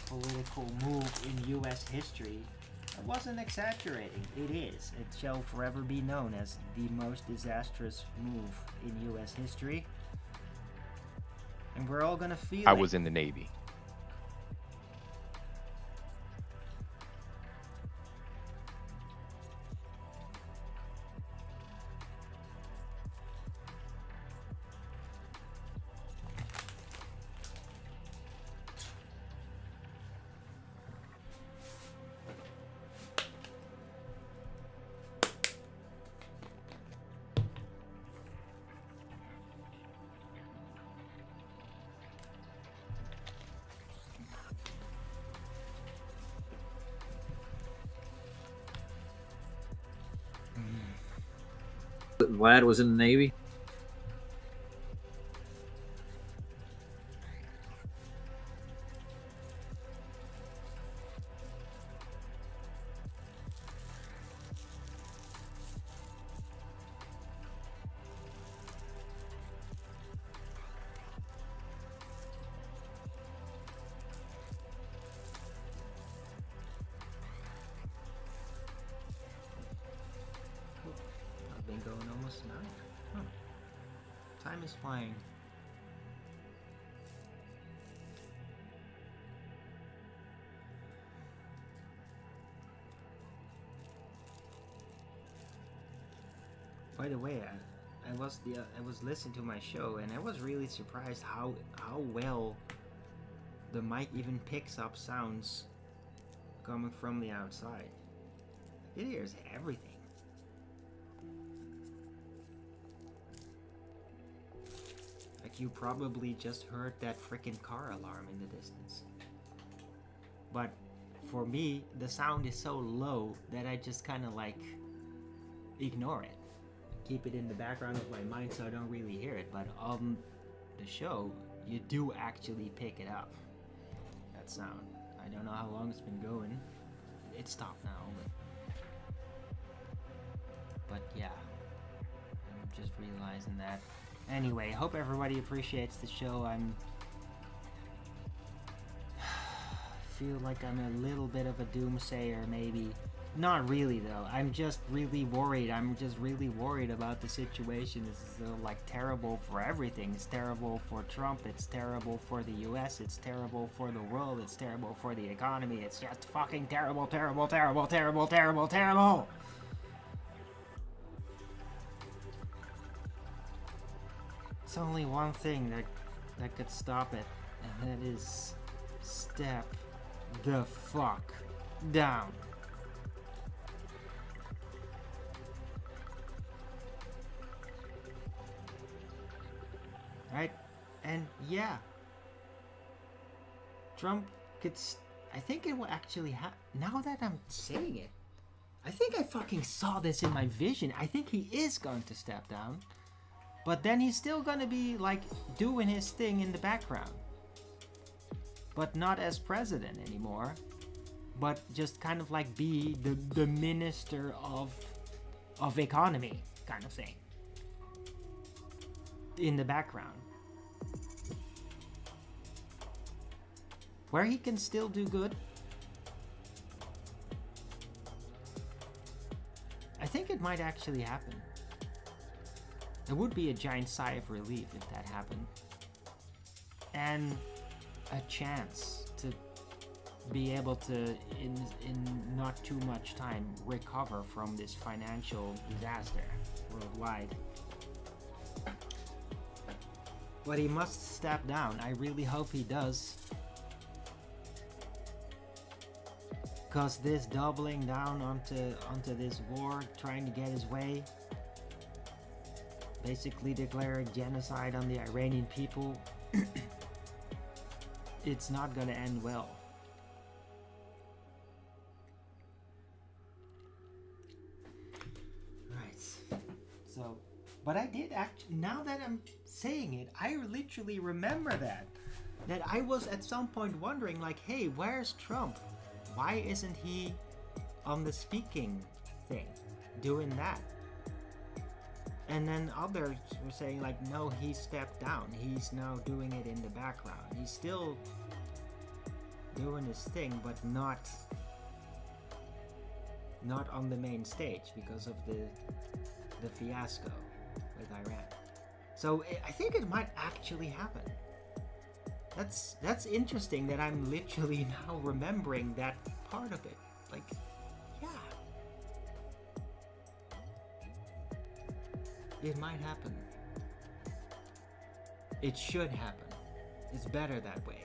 political move in US history, I wasn't exaggerating. It is. It shall forever be known as the most disastrous move in US history. And we're all gonna feel I it. was in the Navy. Vlad was in the Navy. ago and almost 9. Huh. Time is flying. By the way, I was listening to my show and I was really surprised how well the mic even picks up sounds coming from the outside. It hears everything. Like you probably just heard that freaking car alarm in the distance. But for me, the sound is so low that I just kind of like ignore it. Keep it in the background of my mind so I don't really hear it. But on the show, you do actually pick it up. That sound. I don't know how long it's been going. It stopped now. But yeah, I'm just realizing that. Anyway, hope everybody appreciates the show. Feel like I'm a little bit of a doomsayer, maybe. Not really, though. I'm just really worried. I'm just really worried about the situation. This is like terrible for everything. It's terrible for Trump. It's terrible for the US. It's terrible for the world. It's terrible for the economy. It's just fucking terrible, terrible, terrible, terrible, terrible, terrible. It's only one thing that could stop it, and that is step the fuck down. Right? And yeah, Trump could. I think it will actually happen. Now that I'm saying it, I think I fucking saw this in my vision. I think he is going to step down. But then he's still gonna be like doing his thing in the background. But not as president anymore. But just kind of like be the minister of economy kind of thing. In the background. Where he can still do good. I think it might actually happen. It would be a giant sigh of relief if that happened. And a chance to be able to, in not too much time, recover from this financial disaster worldwide. But he must step down. I really hope he does. Because this doubling down onto this war, trying to get his way, basically declaring genocide on the Iranian people, it's not gonna end well. Right. So, but I did actually, now that I'm saying it, I literally remember that I was at some point wondering like, hey, where's Trump? Why isn't he on the speaking thing, doing that? And then others were saying like, no, he stepped down. He's now doing it in the background. He's still doing his thing, but not on the main stage because of the fiasco with Iran. So I think it might actually happen. That's interesting that I'm literally now remembering that part of it. Like, yeah. It might happen. It should happen. It's better that way.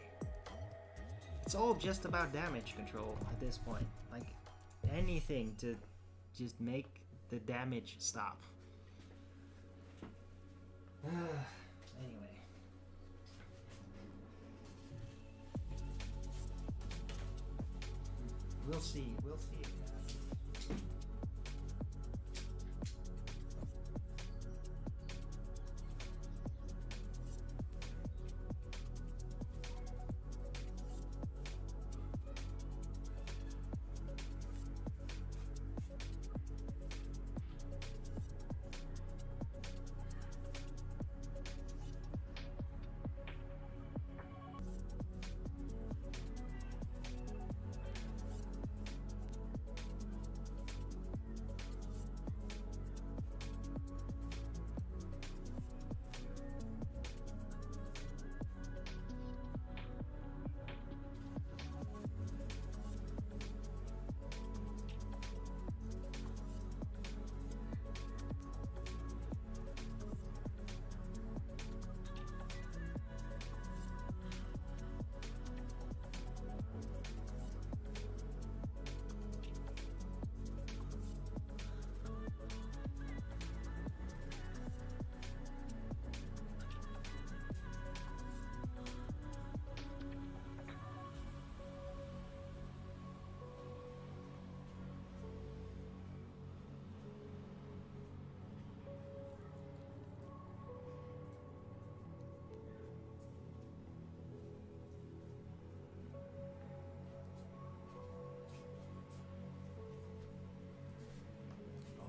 It's all just about damage control at this point. Like, anything to just make the damage stop. Anyway. We'll see. We'll see.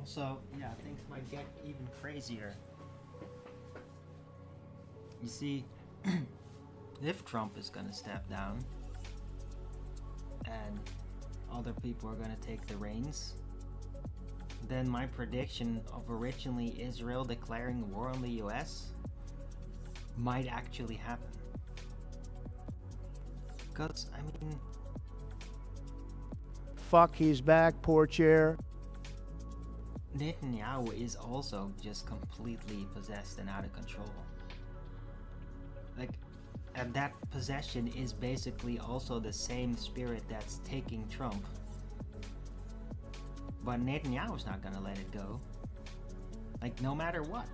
Also, yeah, things might get even crazier. You see, if Trump is gonna step down and other people are gonna take the reins, then my prediction of originally Israel declaring war on the US might actually happen. Because, I mean, Fuck, he's back, poor chair. Netanyahu is also just completely possessed and out of control. Like, and that possession is basically also the same spirit that's taking Trump. But Netanyahu's not gonna let it go. Like, no matter what.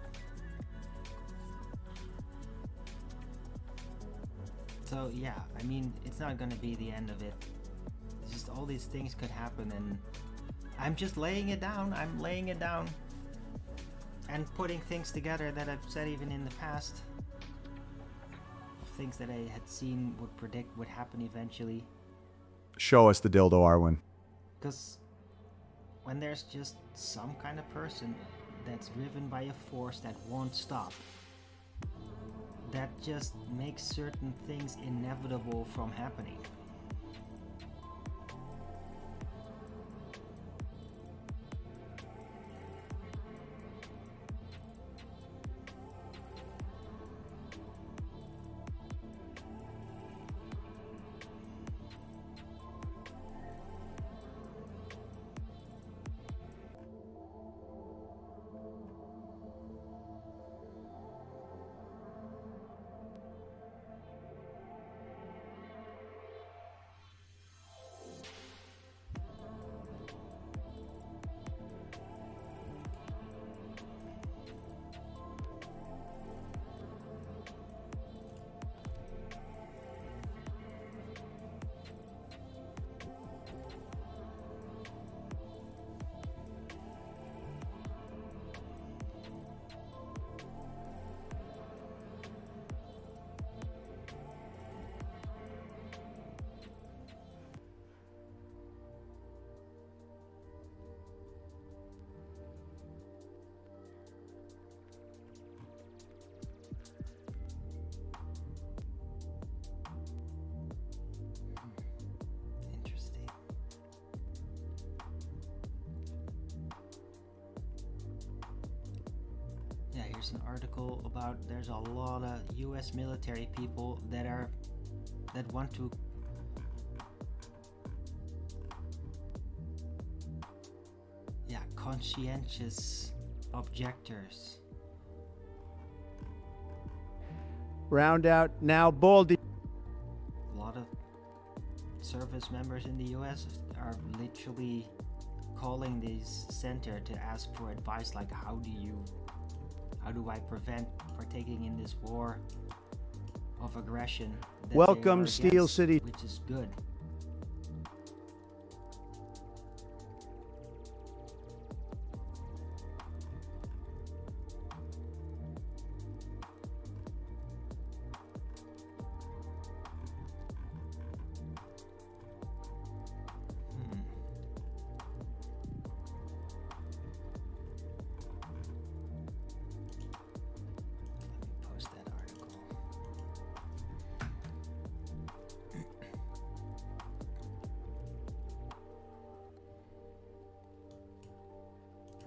So yeah, I mean, it's not gonna be the end of it. It's just all these things could happen, and I'm just laying it down. I'm laying it down and putting things together that I've said even in the past. Things that I had seen would predict would happen eventually. Show us the dildo, Arwen. Because when there's just some kind of person that's driven by a force that won't stop, that just makes certain things inevitable from happening. Interesting. Yeah, here's an article about there's a lot of US military people that want to conscientious objectors. Round out now, Baldy. A lot of service members in the US are literally calling this center to ask for advice, like how do I prevent partaking in this war of aggression that they Welcome, are Steel against, City. which is good. Post that article.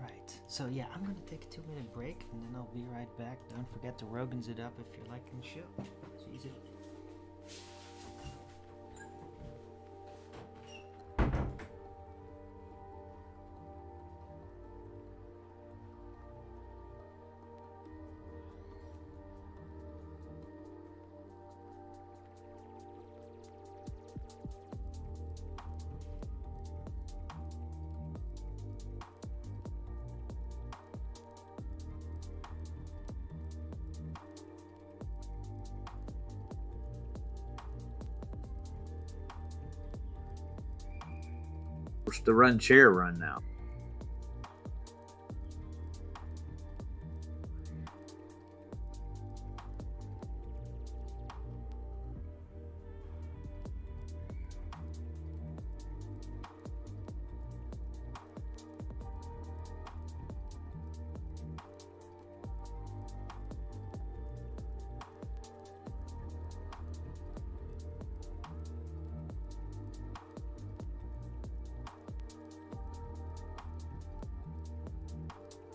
Right, so yeah, I'm gonna take a 2-minute break and then I'll be right back. Don't forget to Rogan's it up if you're liking the show. It's easy. The run chair run now.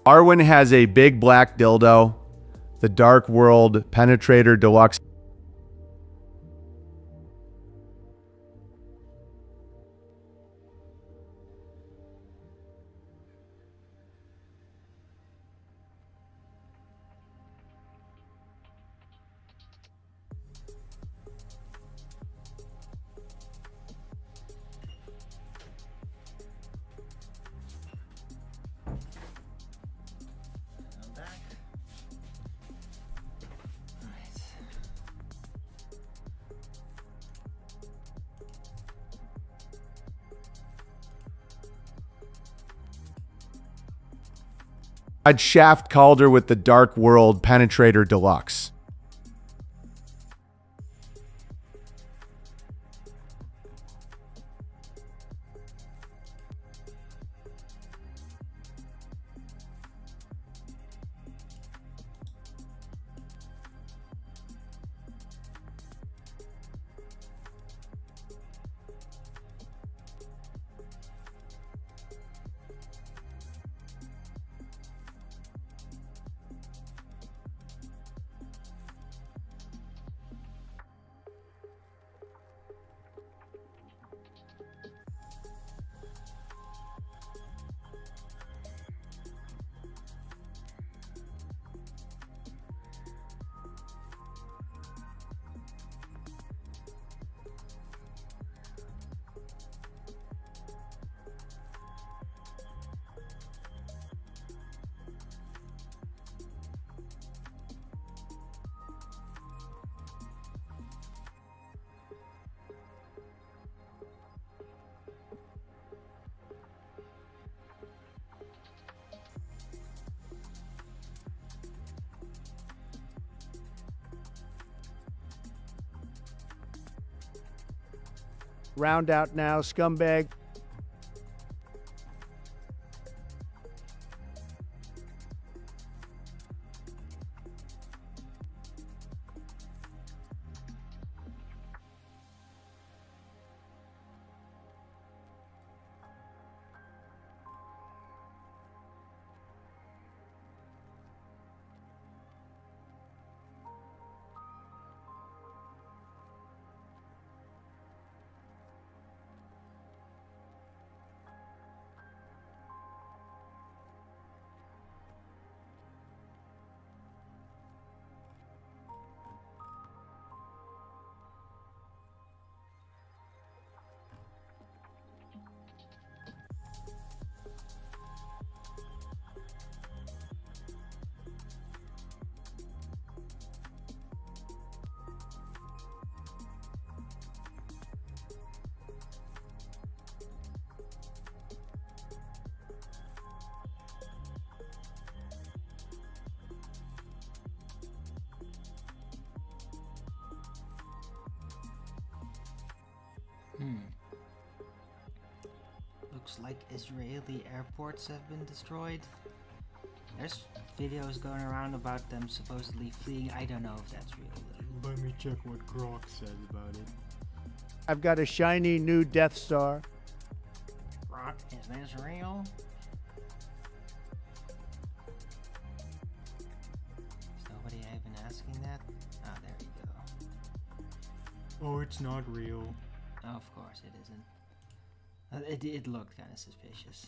Arwen has a big black dildo. The Dark World Penetrator Deluxe. I'm back. Alright. I'd Shaft Calder with the Dark World Penetrator Deluxe. Round out now, scumbag. Looks like Israeli airports have been destroyed. There's videos going around about them supposedly fleeing. I don't know if that's real though. Let me check what Grok says about it. I've got a shiny new Death Star. Rock, is this real? Is nobody even asking that? Ah, there you go. Oh, it's not real. Oh, of course it isn't. It looked kind of suspicious.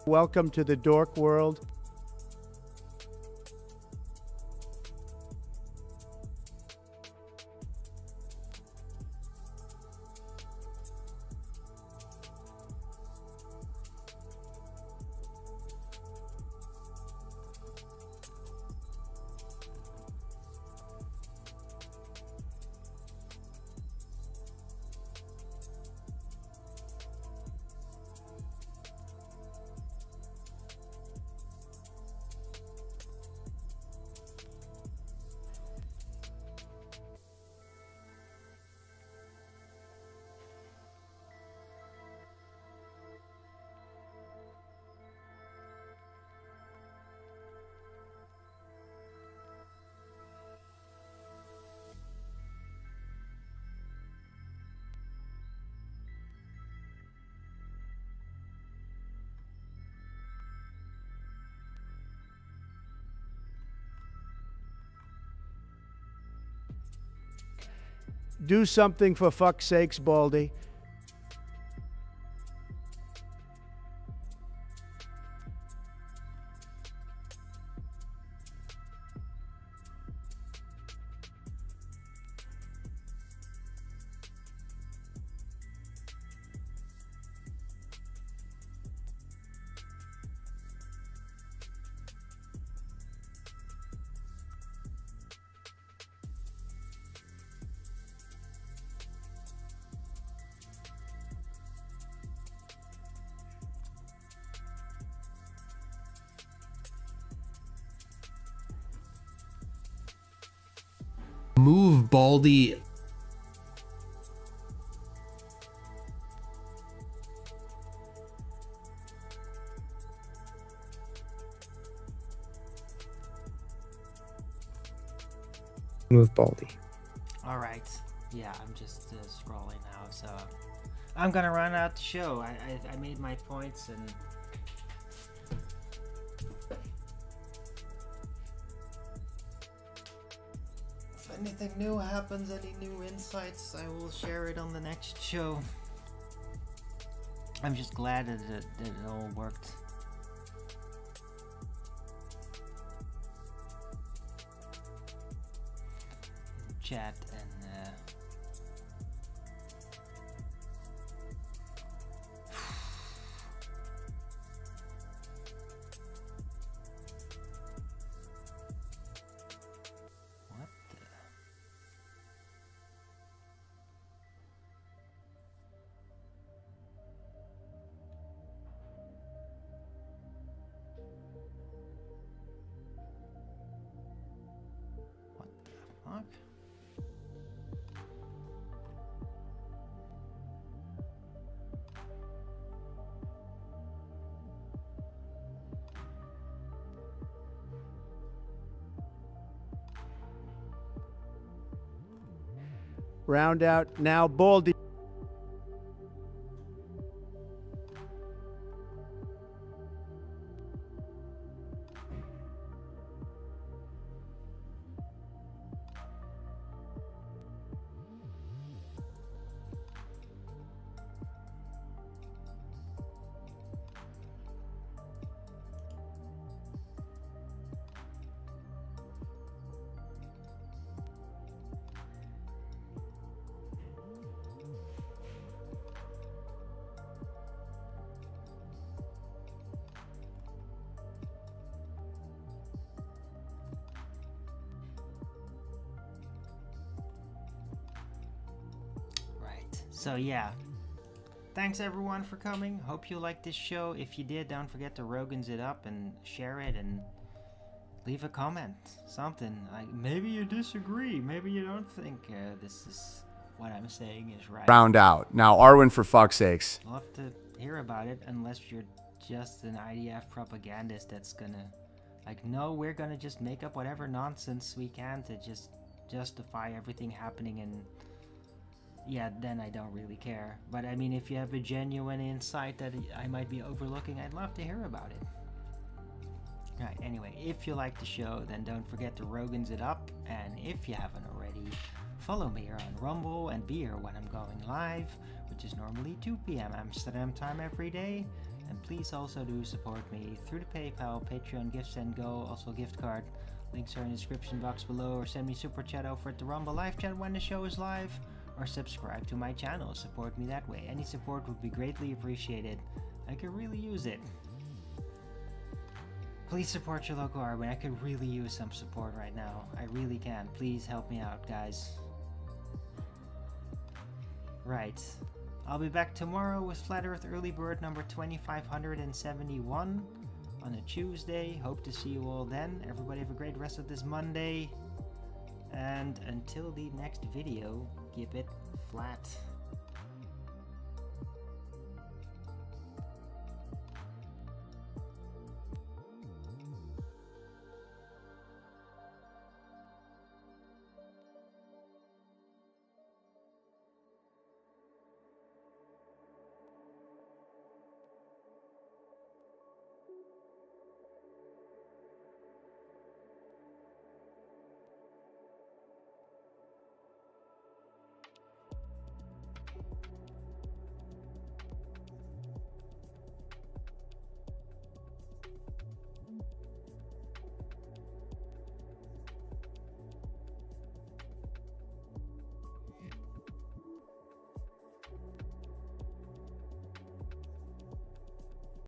Welcome to the dork world. Do something for fuck's sakes, Baldy. Move Baldy. Move Baldy. Alright. Yeah, I'm just scrolling now, so I'm gonna run out the show. I made my points, and if anything new happens, any new insights, I will share it on the next show. I'm just glad that it all worked. Chat and what the? What the fuck? Round out now, Baldy. So yeah, thanks everyone for coming. Hope you liked this show. If you did, don't forget to Rogan's it up and share it and leave a comment. Something like, maybe you disagree, maybe you don't think this is what I'm saying is right. Round out. Now, Arwen, for fuck's sakes. I'll have to hear about it, unless you're just an IDF propagandist that's gonna like, no, we're gonna just make up whatever nonsense we can to just justify everything happening, and yeah, then I don't really care. But I mean, if you have a genuine insight that I might be overlooking, I'd love to hear about it. Right, anyway, if you like the show, then don't forget to Rogan's it up, and if you haven't already, follow me here on Rumble and be here when I'm going live, which is normally 2 p.m. Amsterdam time every day. And please also do support me through the PayPal, Patreon, Gifts and Go, also gift card. Links are in the description box below, or send me super chat over at the Rumble live chat when the show is live, or subscribe to my channel. Support me that way. Any support would be greatly appreciated. I could really use it. Please support your local Arwen. I could really use some support right now. I really can. Please help me out, guys. Right. I'll be back tomorrow with Flat Earth Early Bird number 2571 on a Tuesday. Hope to see you all then. Everybody have a great rest of this Monday. And until the next video, keep it flat.